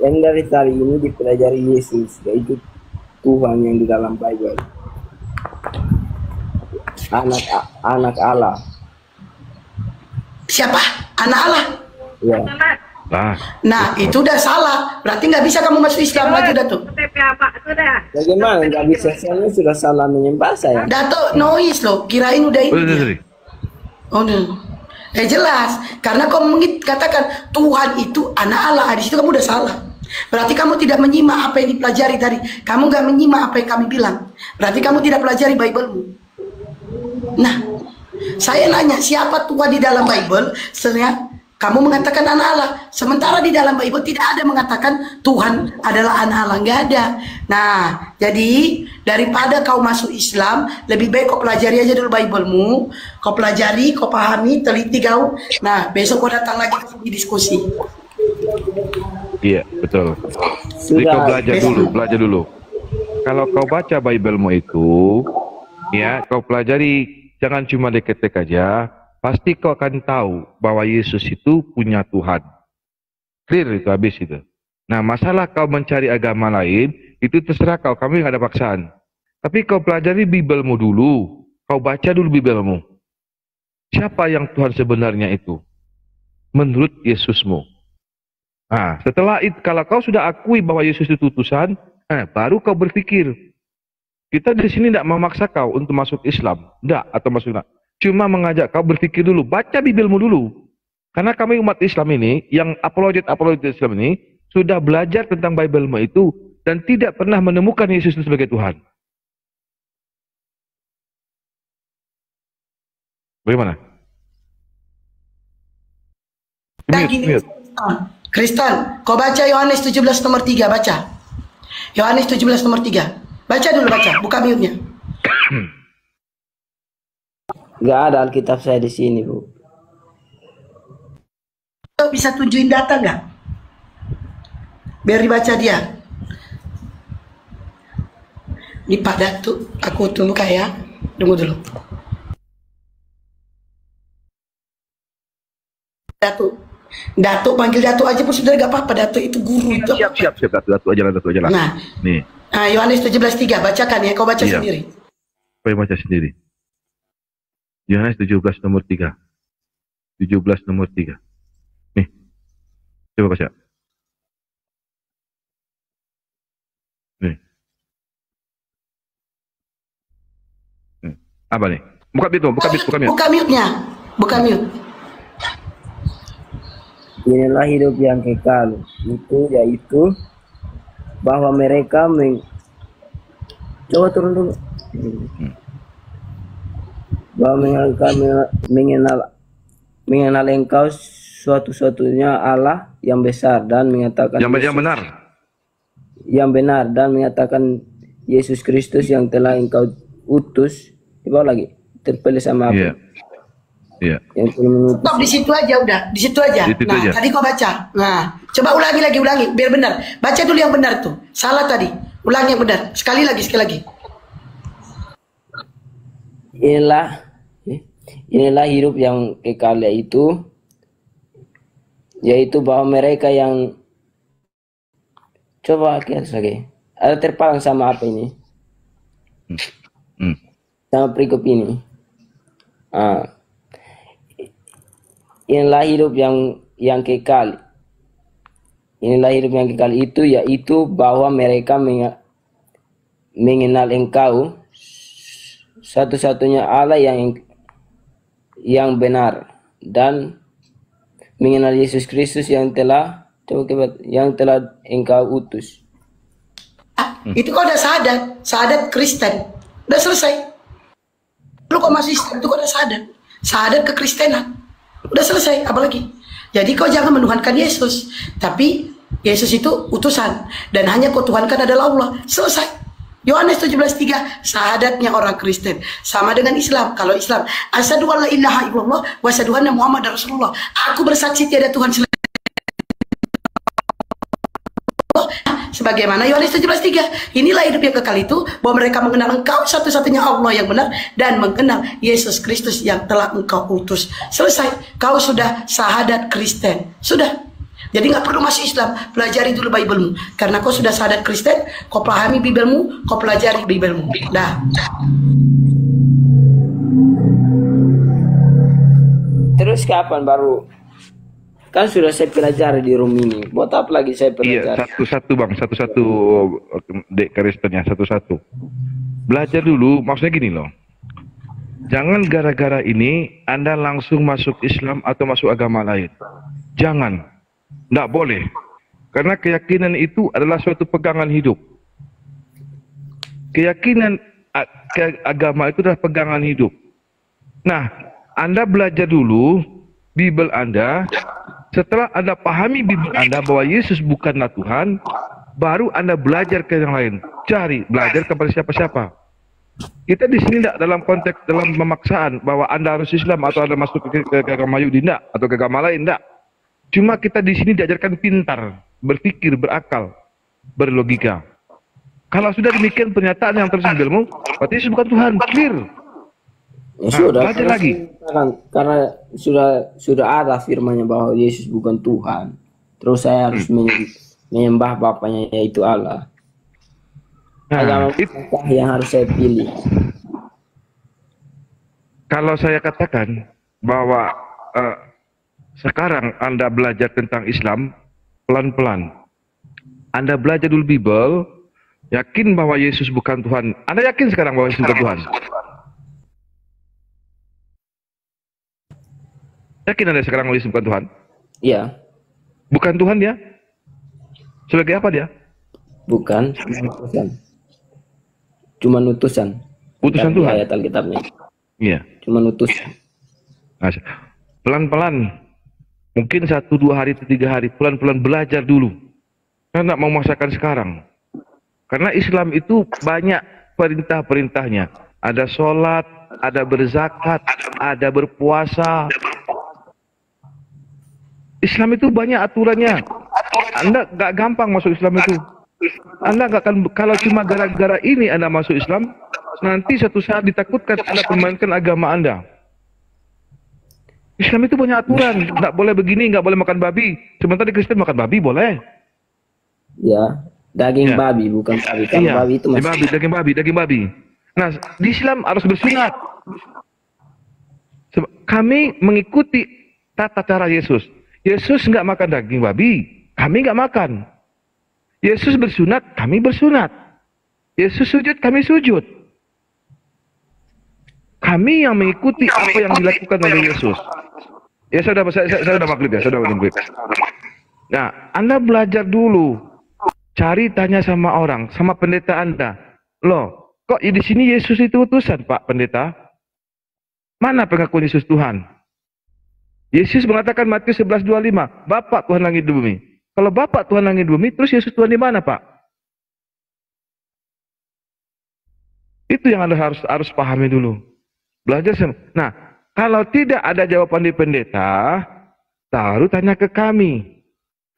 Yang dari tadi ini dipelajari Yesus, yaitu Tuhan yang di dalam Bible. Anak Allah. Siapa? Anak Allah. Ya. Nah, itu udah salah. Berarti nggak bisa kamu masuk Islam lagi, Dato. Bagaimana nggak bisa? Saya sudah salah menyembah saya. Dato noise loh. Kirain udah ini. Sorry. Oh, no. Jelas. Karena kamu katakan Tuhan itu anak Allah. Di situ kamu udah salah. Berarti kamu tidak menyimak apa yang dipelajari tadi. Kamu nggak menyimak apa yang kami bilang. Berarti kamu tidak pelajari Bible-mu. Nah, saya nanya siapa Tuhan di dalam Bible? Sebenarnya kamu mengatakan anak Allah. Sementara di dalam Bible tidak ada mengatakan Tuhan adalah anak Allah, nggak ada. Nah, jadi daripada kau masuk Islam, lebih baik kau pelajari aja dulu Bible-mu. Kau pelajari, kau pahami, teliti kau. Nah, besok kau datang lagi ke diskusi. Iya, betul. Jadi kau belajar dulu. Kalau kau baca Bible-mu itu, ya, kau pelajari, jangan cuma diketik aja, pasti kau akan tahu bahwa Yesus itu punya Tuhan. Clear itu, habis itu. Nah, masalah kau mencari agama lain, itu terserah kau, kami nggak ada paksaan. Tapi kau pelajari Bible-mu dulu, kau baca dulu Bible-mu. Siapa yang Tuhan sebenarnya itu? Menurut Yesusmu. Nah, setelah itu, kalau kau sudah akui bahwa Yesus itu utusan, baru kau berpikir, Kita di sini tidak memaksa kau untuk masuk Islam, tidak, atau masuk Islam. Cuma mengajak kau berpikir dulu, baca Bibelmu dulu. Karena kami umat Islam ini, yang apologet Islam ini, sudah belajar tentang Bibelmu itu, dan tidak pernah menemukan Yesus itu sebagai Tuhan. Bagaimana? Mute. Kristen, kau baca Yohanes 17 nomor 3, baca. Yohanes 17 nomor 3. Baca dulu, baca. Buka mute-nya. Nggak ada Alkitab saya di sini, Bu. Bisa tunjukin data nggak? Biar dibaca dia. Ini Pak Datuk, aku tunggu ya. Tunggu dulu. Datuk panggil Datuk aja pun sudah gak apa-apa. Datuk itu guru itu. Siap Datuk aja lah. Nah, nih. Yohanes 17:3 bacakan ya, kau baca Iya. sendiri. Kau baca sendiri. Yohanes 17 nomor 3. 17 nomor 3. Nih. Coba baca. Nih. Apa nih? Buka mute. Buka mute-nya. Buka mute. Inilah hidup yang kekal, itu yaitu bahwa mereka coba turun dulu. Bahwa mereka mengenal engkau suatu-satunya Allah yang besar dan mengatakan yang benar dan mengatakan Yesus Kristus yang telah engkau utus. Coba lagi terpilih sama aku. Iya. Stop di situ aja, udah di situ aja. Tadi kau baca. Nah, coba ulangi biar benar. Baca dulu yang benar tuh. Salah tadi. Ulangi yang benar. Sekali lagi. Inilah hidup yang kekal, yaitu bahwa mereka yang coba lagi. Ada terpalang sama apa ini? Sama perikop ini. Inilah hidup yang kekal. Itu yaitu bahwa mereka mengenal engkau satu-satunya Allah yang benar dan mengenal Yesus Kristus yang telah engkau utus. Itu kau udah sahadat Kristen. Udah selesai. Lu kok masih Islam itu kau udah sahadat kekristenan. Udah selesai, apalagi? Jadi kau jangan menuhankan Yesus, tapi Yesus itu utusan dan hanya kau tuhankan adalah Allah. Selesai. Yohanes 17:3 sahadatnya orang Kristen sama dengan Islam. Kalau Islam, asyhadu alla ilaha illallah wa asyhadu anna Muhammadar Rasulullah. Aku bersaksi tiada Tuhan selain sebagaimana Yohanes 17:3. Inilah hidup yang kekal itu, bahwa mereka mengenal engkau satu-satunya Allah yang benar dan mengenal Yesus Kristus yang telah engkau utus. Selesai. Kau sudah sahadat Kristen. Sudah. Jadi nggak perlu masuk Islam, pelajari dulu Bibelmu. Karena kau sudah sahadat Kristen, kau pahami Bibelmu, kau pelajari Bibelmu. Dah. Terus kapan baru? Kan sudah saya pelajari di room ini. Buat apa lagi saya pelajari? Iya, satu-satu dek Kristennya, satu-satu. Belajar dulu, maksudnya gini loh. Jangan gara-gara ini Anda langsung masuk Islam atau masuk agama lain. Jangan. Nggak boleh. Karena keyakinan itu adalah suatu pegangan hidup. Keyakinan agama itu adalah pegangan hidup. Nah, Anda belajar dulu Bibel Anda. Setelah Anda pahami Bibel Anda bahwa Yesus bukanlah Tuhan, baru Anda belajar ke yang lain. Belajar kepada siapa-siapa. Kita di sini tidak dalam konteks dalam pemaksaan bahwa Anda harus Islam atau Anda masuk ke agama Yahudi, tidak, atau ke agama lain, tidak. Cuma kita di sini diajarkan pintar, berpikir, berakal, berlogika. Kalau sudah demikian pernyataan yang terus di Bibelmu, berarti Yesus bukan Tuhan, clear. Sudah, belajar lagi. Karena sudah ada firman-Nya bahwa Yesus bukan Tuhan. Terus saya harus menyembah Bapaknya, yaitu Allah. Agama apakah yang harus saya pilih? Kalau saya katakan bahwa sekarang Anda belajar tentang Islam pelan-pelan. Anda belajar dulu Bible, Yakin bahwa Yesus bukan Tuhan. Anda yakin sekarang bahwa Yesus bukan Tuhan? Yakin Anda sekarang bahwa Yesus bukan Tuhan? Iya. Bukan Tuhan dia? Sebagai apa dia? Bukan. Utusan. Cuma utusan. Utusan Di Tuhan? ayat Alkitabnya. Iya. Cuma utusan. Nah, pelan-pelan, mungkin 1, 2 hari, 3 hari, pelan-pelan belajar dulu. Karena mau memaksakan sekarang. Karena Islam itu banyak perintah-perintahnya. Ada sholat, ada berzakat, ada berpuasa. Islam itu banyak aturannya. Anda gak gampang masuk Islam itu. Anda gak akan, kalau cuma gara-gara ini Anda masuk Islam, nanti suatu saat ditakutkan Anda permainkan agama Anda. Islam itu banyak aturan. Nggak boleh begini, nggak boleh makan babi. Sementara di Kristen makan babi boleh. Ya, daging Ya. babi bukan babi. Kalau Iya, babi itu masih daging babi. Nah, di Islam harus bersunat. Kami mengikuti tata cara Yesus. Yesus nggak makan daging babi, kami nggak makan. Yesus bersunat, kami bersunat. Yesus sujud, kami sujud. Kami yang mengikuti apa yang dilakukan oleh Yesus. Ya saya sudah maklum ya, saya sudah maklum. Nah, Anda belajar dulu. Cari tanya sama orang, sama pendeta Anda. Loh, kok di sini Yesus itu utusan, Pak Pendeta? Mana pengakuan Yesus Tuhan? Yesus mengatakan Matius 11:25, Bapak Tuhan langit dan bumi. Kalau Bapak Tuhan langit dan bumi, terus Yesus Tuhan di mana, Pak? Itu yang Anda harus pahami dulu. Belajar sama. Nah, kalau tidak ada jawaban di pendeta, taruh tanya ke kami.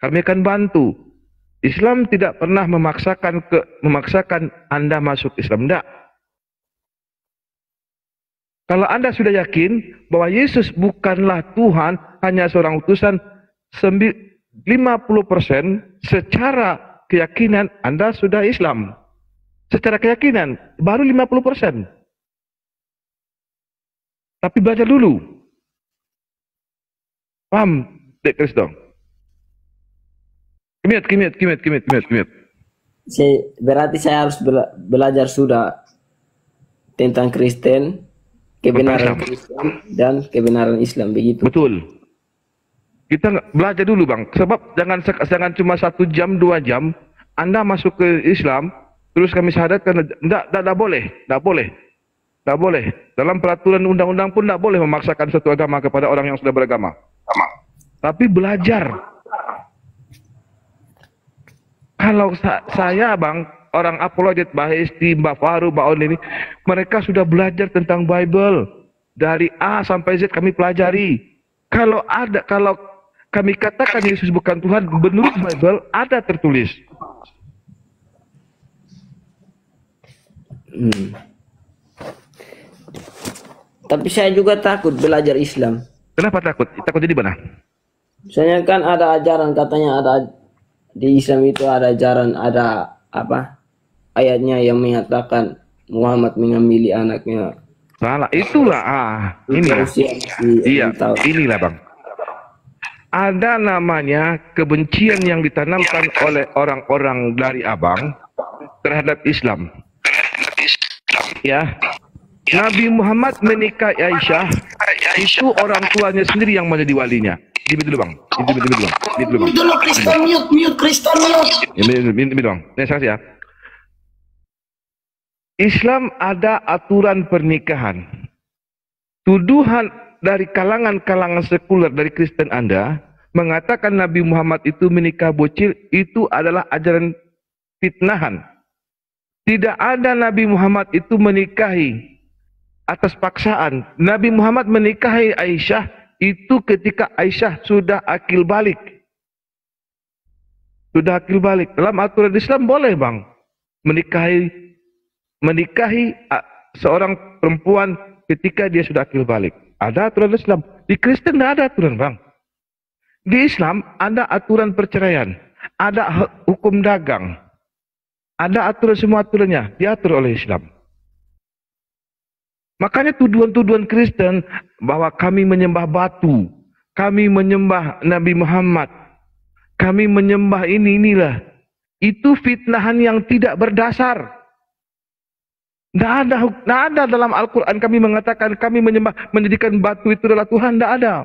Kami akan bantu. Islam tidak pernah memaksakan Anda masuk Islam. Tidak. Kalau Anda sudah yakin bahwa Yesus bukanlah Tuhan, hanya seorang utusan, 50% secara keyakinan Anda sudah Islam. Secara keyakinan, baru 50%. Tapi belajar dulu. Paham, Dek Kristo? Kimit. Berarti saya harus belajar sudah tentang Kristen, kebenaran Kristen dan kebenaran Islam, begitu. Betul. Kita belajar dulu, Bang. Sebab jangan cuma 1 jam, 2 jam Anda masuk ke Islam, terus kami syahadatkan, tidak boleh. Dalam peraturan undang-undang pun tidak boleh memaksakan satu agama kepada orang yang sudah beragama. Tapi belajar. Kalau saya, Bang, orang apologet, Mbak Hesti, Mbak Faru, Mbak On ini, mereka sudah belajar tentang Bible. Dari A sampai Z kami pelajari. Kalau kami katakan Yesus bukan Tuhan, menurut Bible ada tertulis. Tapi saya juga takut belajar Islam. Kenapa takut? Takut jadi mana? Soalnya kan ada ajaran, katanya ada di Islam itu ada ajaran, ada apa ayatnya yang mengatakan Muhammad mengambil anaknya. Salah, itulah inilah. Iya, inilah, Bang. Ada namanya kebencian yang ditanamkan oleh orang-orang dari Abang terhadap Islam. Ya. Nabi Muhammad menikahi Aisyah, itu orang tuanya sendiri yang menjadi walinya. Ini dulu, Bang. Ini dulu, Bang. Dulu Kristen mute Kristen mute. Ini Bang. Nih, saksi ya. Islam ada aturan pernikahan. Tuduhan dari kalangan-kalangan sekuler dari Kristen Anda mengatakan Nabi Muhammad itu menikah bocil, itu adalah ajaran fitnahan. Tidak ada Nabi Muhammad itu menikahi atas paksaan. Nabi Muhammad menikahi Aisyah itu ketika Aisyah sudah akil balik. Sudah akil balik. Dalam aturan Islam boleh, Bang, menikahi seorang perempuan ketika dia sudah akil balik. Ada aturan Islam. Di Kristen tidak ada aturan, Bang. Di Islam ada aturan perceraian, ada hukum dagang, ada aturan, semua aturannya diatur oleh Islam. Makanya tuduhan-tuduhan Kristen bahwa kami menyembah batu, kami menyembah Nabi Muhammad, kami menyembah inilah. Itu fitnahan yang tidak berdasar. Tidak ada dalam Al-Quran kami mengatakan kami menjadikan batu itu adalah Tuhan. Tidak ada.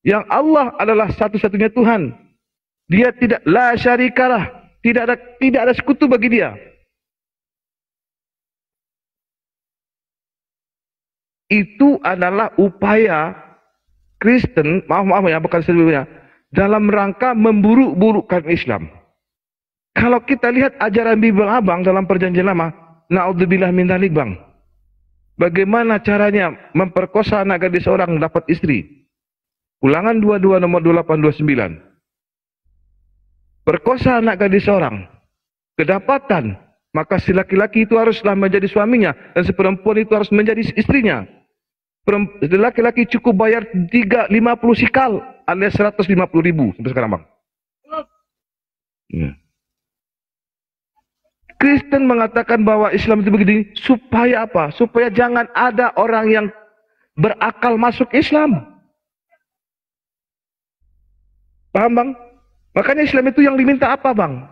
Yang Allah adalah satu-satunya Tuhan. Dia tidak, la syarikalah. Tidak ada sekutu bagi dia. Itu adalah upaya Kristen, maaf ya, bukan sebelumnya, dalam rangka memburuk-burukkan Islam. Kalau kita lihat ajaran Bible Abang dalam Perjanjian Lama, naudzubillah min dzalik, Bang. Bagaimana caranya memperkosa anak gadis orang dapat istri? Ulangan 22 nomor 2829. Perkosa anak gadis orang, kedapatan, maka si laki-laki itu haruslah menjadi suaminya dan si perempuan itu harus menjadi istrinya. Laki-laki cukup bayar 50 sikal alias 150.000 sampai sekarang, Bang. Kristen mengatakan bahwa Islam itu begini supaya apa? Supaya jangan ada orang yang berakal masuk Islam. Paham, Bang? Makanya Islam itu yang diminta apa, Bang?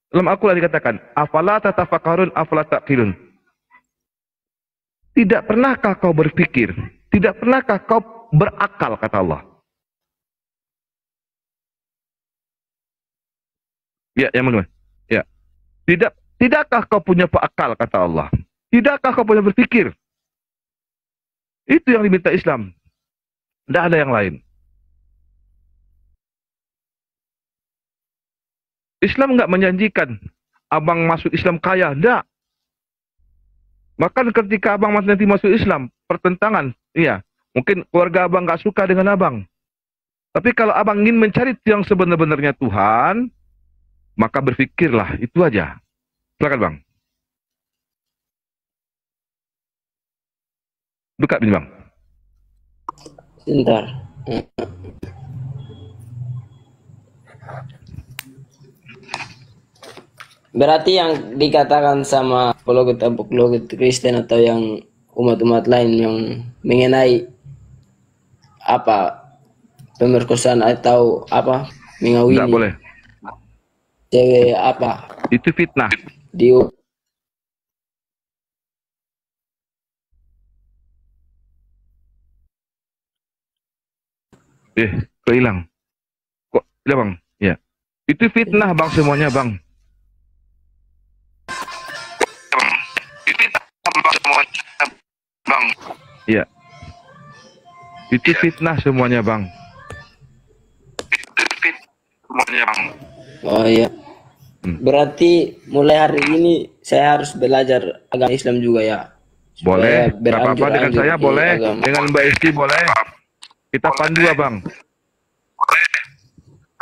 Dalam Al-Quran dikatakan, afala tatafakkarun afala taqilun. Tidak pernahkah kau berpikir? Tidak pernahkah kau berakal, kata Allah? Ya, yang mana? Ya. Tidakkah kau punya akal, kata Allah? Tidakkah kau punya berpikir? Itu yang diminta Islam. Tidak ada yang lain. Islam nggak menjanjikan abang masuk Islam kaya, enggak. Bahkan ketika abang nanti masuk Islam, pertentangan, iya. Mungkin keluarga abang nggak suka dengan abang. Tapi kalau abang ingin mencari yang sebenar-benarnya Tuhan, maka berpikirlah, itu aja. Silakan, Bang. Buka ini, Bang. Sebentar. Berarti yang dikatakan sama apologet Kristen atau yang umat-umat lain yang mengenai apa pemerkosaan atau apa mengawini Nggak boleh. cewek apa Itu fitnah. di Kok hilang? Kok hilang, Bang? Ya. Itu fitnah, Bang, semuanya, Bang. Iya. Itu fitnah semuanya, Bang. oh iya. Berarti mulai hari ini saya harus belajar agama Islam juga ya. Boleh. Supaya Gak apa-apa dengan beranjur-anjur saya di boleh. agama. Dengan Mbak Esti boleh. Kita pandu, Bang.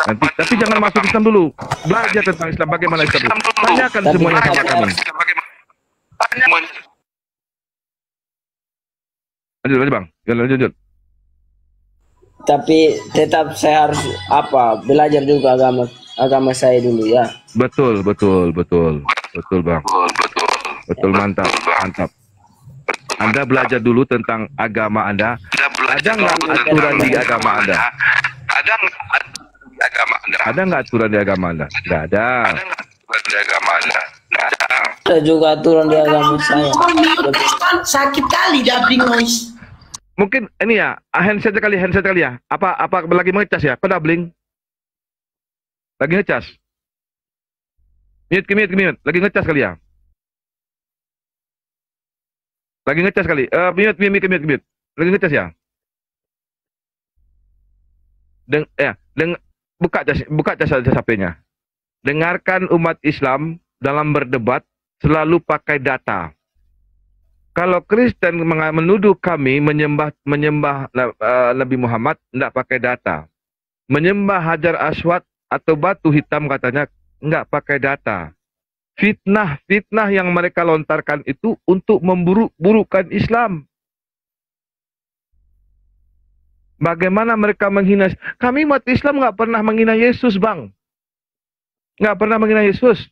Nanti, tapi jangan masuk Islam dulu. Belajar tentang Islam, bagaimana Islam itu. Tanyakan Tapi semuanya sama saya- kami. Lanjut, Bang. Lanjut. Tapi tetap saya harus apa belajar juga agama saya dulu ya. Betul, Bang. Betul, mantap. Anda belajar dulu tentang agama Anda. Ada nggak aturan di agama Anda? Ada nggak aturan di agama Anda? Nggak ada. Ada juga aturan di agama saya. Sakit kali dubbing noise. Mungkin ini ya, handset kali ya. Apa lagi ngecas ya? Pedabling. Lagi ngecas. Mute. Lagi ngecas kali ya. Lagi ngecas kali. Mute. Lagi ngecas ya. Buka cas HP-nya. Dengarkan umat Islam dalam berdebat selalu pakai data. Kalau Kristen menuduh kami menyembah Nabi Muhammad tidak pakai data. Menyembah Hajar Aswad atau batu hitam katanya enggak pakai data. Fitnah yang mereka lontarkan itu untuk memburuk-burukkan Islam. Bagaimana mereka menghina? Kami umat Islam nggak pernah menghina Yesus, Bang. Nggak pernah menghina Yesus.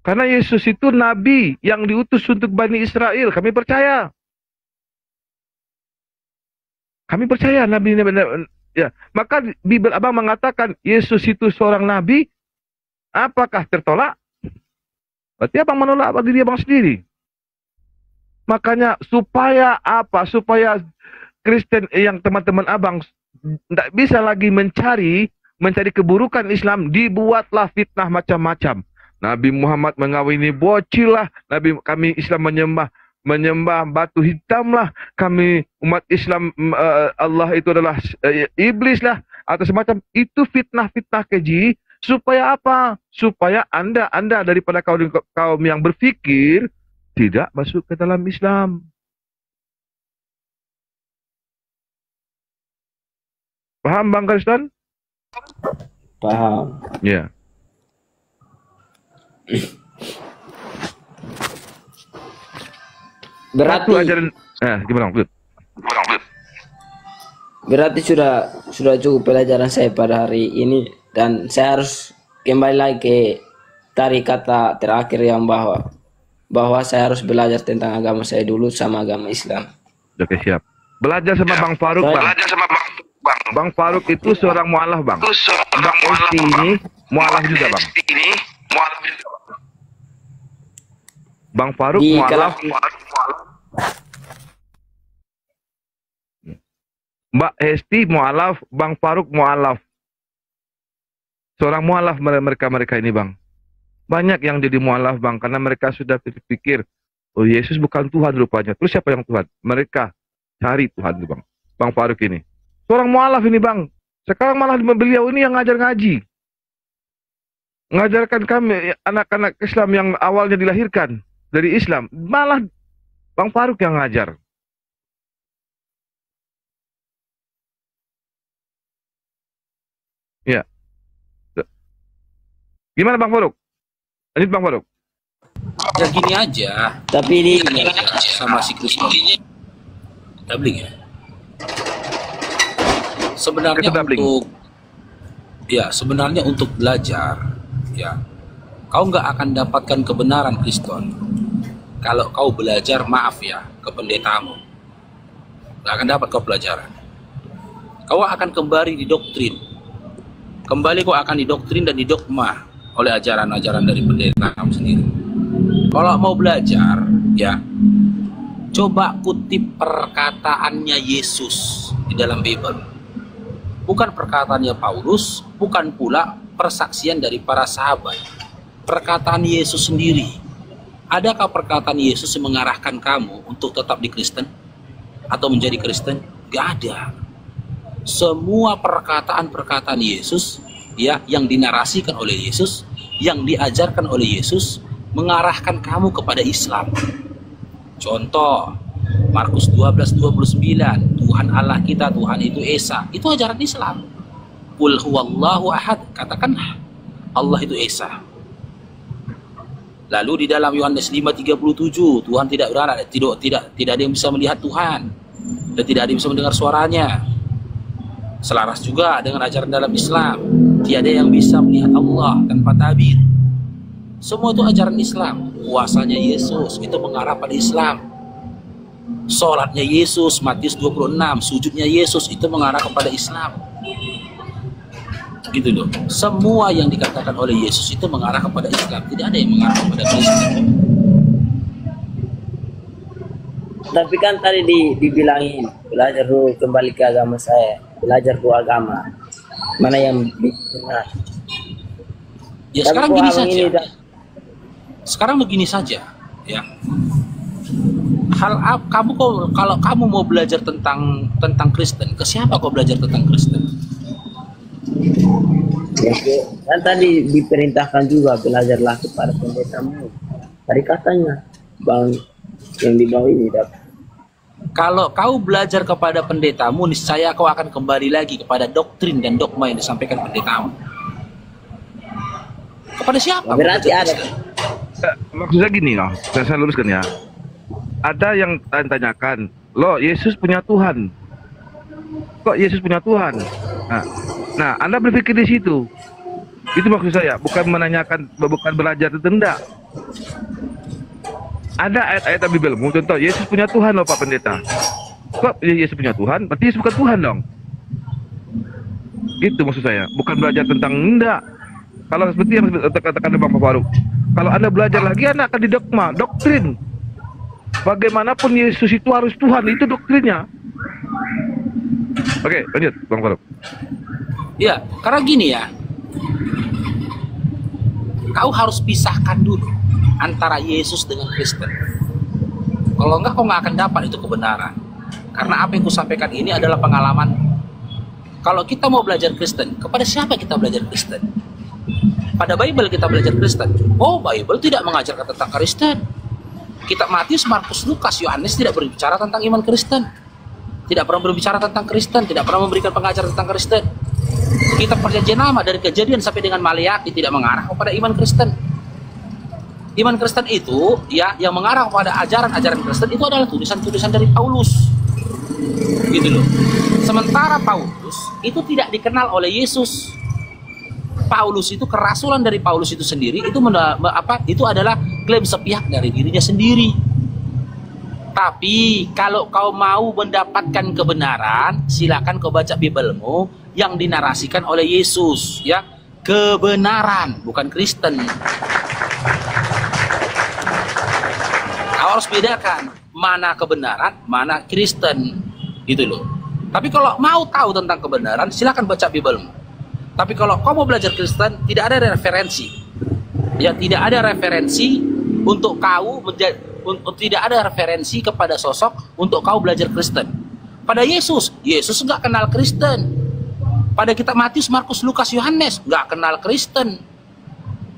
Karena Yesus itu nabi yang diutus untuk Bani Israel. Kami percaya. Nabi Ya, maka Bible abang mengatakan Yesus itu seorang nabi, apakah tertolak? Berarti abang menolak diri abang sendiri. Makanya supaya apa? Supaya Kristen yang teman-teman abang tidak bisa lagi mencari keburukan Islam, dibuatlah fitnah macam-macam. Nabi Muhammad mengawini bocil lah, kami Islam menyembah batu hitam lah, kami umat Islam Allah itu adalah iblis lah, atau semacam itu. Fitnah-fitnah keji. Supaya apa? Supaya anda daripada kaum yang berfikir tidak masuk ke dalam Islam. Paham Bang Kristen? Paham. Ya. Berarti Satu ajaran gimana Bang? Berarti sudah cukup pelajaran saya pada hari ini, dan saya harus kembali lagi ke tadi kata terakhir yang bahwa saya harus belajar tentang agama saya dulu sama agama Islam. Oke, siap. Belajar sama Bang Faruk, Bang. Belajar sama Bang. Bang Faruk itu seorang mualaf, Bang. Bang Esti ini mualaf juga, Bang. Bang Faruk Di mualaf. Mbak Esti mualaf, Bang Faruk mualaf. Seorang mualaf mereka ini, Bang. Banyak yang jadi mualaf, Bang, karena mereka sudah berpikir, oh Yesus bukan Tuhan rupanya. Terus siapa yang Tuhan? Mereka cari Tuhan, Bang. Bang Faruk ini. Seorang mualaf ini, Bang. Sekarang malah beliau ini yang ngajar ngaji. Ngajarkan kami, anak-anak Islam yang awalnya dilahirkan dari Islam. Malah Bang Faruk yang ngajar. Ya. Gimana Bang Faruk? Lanjut Bang Faruk. Ya gini aja. Tapi ini Sama si Kristen. Tabling ya. Sebenarnya untuk belajar, ya, kau nggak akan dapatkan kebenaran Kristen kalau kau belajar, maaf ya, ke pendetamu. Nggak akan dapat kau pelajaran. Kau akan kembali didoktrin. Kembali kau akan didoktrin dan didogma oleh ajaran-ajaran dari pendeta kamu sendiri. Kalau mau belajar, ya, coba kutip perkataannya Yesus di dalam Bible. Bukan perkataannya Paulus, bukan pula persaksian dari para sahabat. Perkataan Yesus sendiri. Adakah perkataan Yesus yang mengarahkan kamu untuk tetap di Kristen? Atau menjadi Kristen? Gak ada. Semua perkataan-perkataan Yesus, ya, yang dinarasikan oleh Yesus, yang diajarkan oleh Yesus, mengarahkan kamu kepada Islam. Contoh, Markus 12:29, Tuhan Allah kita, Tuhan itu Esa. Itu ajaran Islam. Qul huwallahu ahad, katakanlah Allah itu Esa. Lalu di dalam Yohanes 5:37, Tuhan tidak beranak, tidak ada yang bisa melihat Tuhan, dan tidak ada yang bisa mendengar suaranya. Selaras juga dengan ajaran dalam Islam, tiada yang bisa melihat Allah tanpa tabir. Semua itu ajaran Islam. Puasanya Yesus itu mengarah pada Islam. Sholatnya Yesus, Matius 26, sujudnya Yesus itu mengarah kepada Islam. Gitu loh. Semua yang dikatakan oleh Yesus itu mengarah kepada Islam. Tidak ada yang mengarah kepada Kristen. tapi kan tadi dibilangin belajar dulu, kembali ke agama saya, belajar dulu agama mana yang benar. Ya Tapi sekarang kok gini abang saja. ini Sekarang begini saja, ya. Kamu kalau kamu mau belajar tentang Kristen, ke siapa kau belajar tentang Kristen? kan tadi diperintahkan juga belajarlah kepada pendetamu. Tadi katanya bang yang di bawah ini dapat. Kalau kau belajar kepada pendetamu, niscaya kau akan kembali lagi kepada doktrin dan dogma yang disampaikan pendetamu. Kepada siapa? Berarti ada. Maksudnya gini loh, saya luruskan ya. Ada yang tanyakan, loh Yesus punya Tuhan. Kok Yesus punya Tuhan? Nah, Anda berpikir di situ. Itu maksud saya, bukan menanyakan, bukan belajar itu enggak. Ada ayat-ayat dalam Bible, contoh Yesus punya Tuhan loh Pak Pendeta. Kok Yesus punya Tuhan? Berarti Yesus bukan Tuhan dong. Gitu maksud saya. Bukan belajar tentang enggak. Kalau seperti yang katakan Bang Faruk, kalau Anda belajar lagi, Anda akan didogma, doktrin. Bagaimanapun Yesus itu harus Tuhan, itu doktrinnya. Oke, lanjut Bang Faruk. Ya, karena gini ya, kau harus pisahkan dulu antara Yesus dengan Kristen. Kalau enggak, kau nggak akan dapat itu kebenaran. Karena apa yang kusampaikan ini adalah pengalaman. Kalau kita mau belajar Kristen, kepada siapa kita belajar Kristen? Pada Bible kita belajar Kristen. Oh, Bible tidak mengajarkan tentang Kristen. Kitab Matius, Markus, Lukas, Yohanes tidak berbicara tentang iman Kristen. Tidak pernah berbicara tentang Kristen, tidak pernah memberikan pengajaran tentang Kristen. Kitab Perjanjian Lama dari Kejadian sampai dengan Maleakhi tidak mengarah kepada iman Kristen. Iman Kristen itu ya yang mengarah kepada ajaran-ajaran Kristen itu adalah tulisan-tulisan dari Paulus. Gitu loh. Sementara Paulus itu tidak dikenal oleh Yesus. Paulus itu kerasulan dari Paulus itu sendiri itu adalah klaim sepihak dari dirinya sendiri. Tapi kalau kau mau mendapatkan kebenaran, silakan kau baca Biblemu yang dinarasikan oleh Yesus, ya. Kebenaran, bukan Kristen. Kau harus bedakan mana kebenaran, mana Kristen, gitu loh. Tapi kalau mau tahu tentang kebenaran, silakan baca Biblemu. Tapi kalau kau mau belajar Kristen, tidak ada referensi. Ya, tidak ada referensi untuk kau tidak ada referensi kepada sosok untuk kau belajar Kristen. Pada Yesus nggak kenal Kristen. Pada kitab Matius, Markus, Lukas, Yohanes nggak kenal Kristen.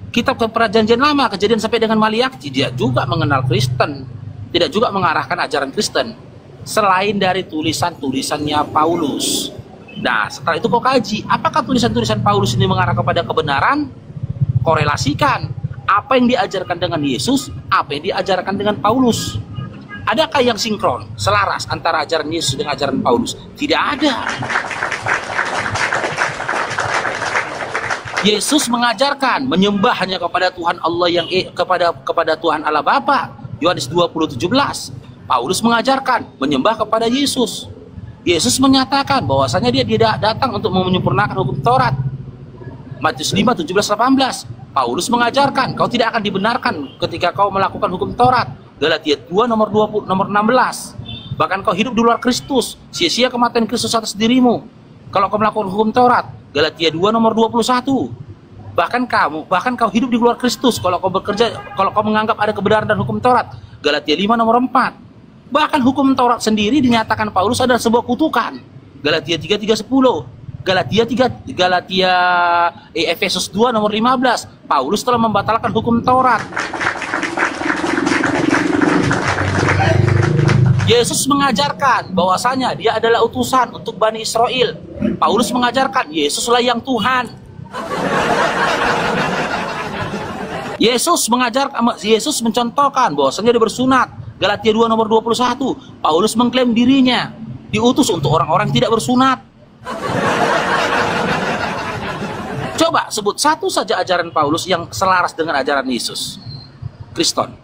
Kitab Perjanjian Lama, Kejadian sampai dengan Maleakhi, dia juga mengenal Kristen, tidak juga mengarahkan ajaran Kristen. Selain dari tulisan-tulisannya Paulus. Nah, setelah itu kau kaji, apakah tulisan-tulisan Paulus ini mengarah kepada kebenaran? Korelasikan apa yang diajarkan dengan Yesus, apa yang diajarkan dengan Paulus. Adakah yang sinkron, selaras antara ajaran Yesus dengan ajaran Paulus? Tidak ada. Yesus mengajarkan menyembah hanya kepada Tuhan Allah yang kepada Tuhan Allah Bapa, Yohanes 20:17. Paulus mengajarkan menyembah kepada Yesus. Yesus menyatakan bahwasanya dia tidak datang untuk menyempurnakan hukum Taurat. Matius 5:17-18. Paulus mengajarkan kau tidak akan dibenarkan ketika kau melakukan hukum Taurat. Galatia 2 nomor 16. Bahkan kau hidup di luar Kristus, sia-sia kematian Kristus atas dirimu kalau kau melakukan hukum Taurat. Galatia 2 nomor 21. Bahkan kau hidup di luar Kristus kalau kau menganggap ada kebenaran dan hukum Taurat. Galatia 5 nomor 4. Bahkan hukum Taurat sendiri dinyatakan Paulus adalah sebuah kutukan. Galatia 3:10. Efesus 2 nomor 15. Paulus telah membatalkan hukum Taurat. Yesus mengajarkan bahwasanya dia adalah utusan untuk Bani Israel. Paulus mengajarkan Yesuslah yang Tuhan. Yesus mencontohkan bahwasanya dia bersunat. Galatia 2 nomor 21. Paulus mengklaim dirinya diutus untuk orang-orang yang tidak bersunat. Coba sebut satu saja ajaran Paulus yang selaras dengan ajaran Yesus. Kristen.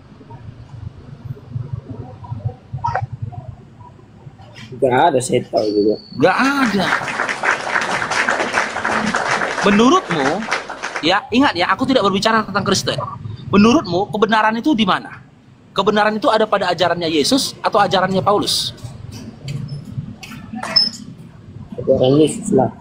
Gak ada, saya tahu juga. Gak ada. Menurutmu, ya ingat ya, aku tidak berbicara tentang Kristen. Menurutmu kebenaran itu di mana? Kebenaran itu ada pada ajarannya Yesus atau ajarannya Paulus? Ajaran Yesus lah.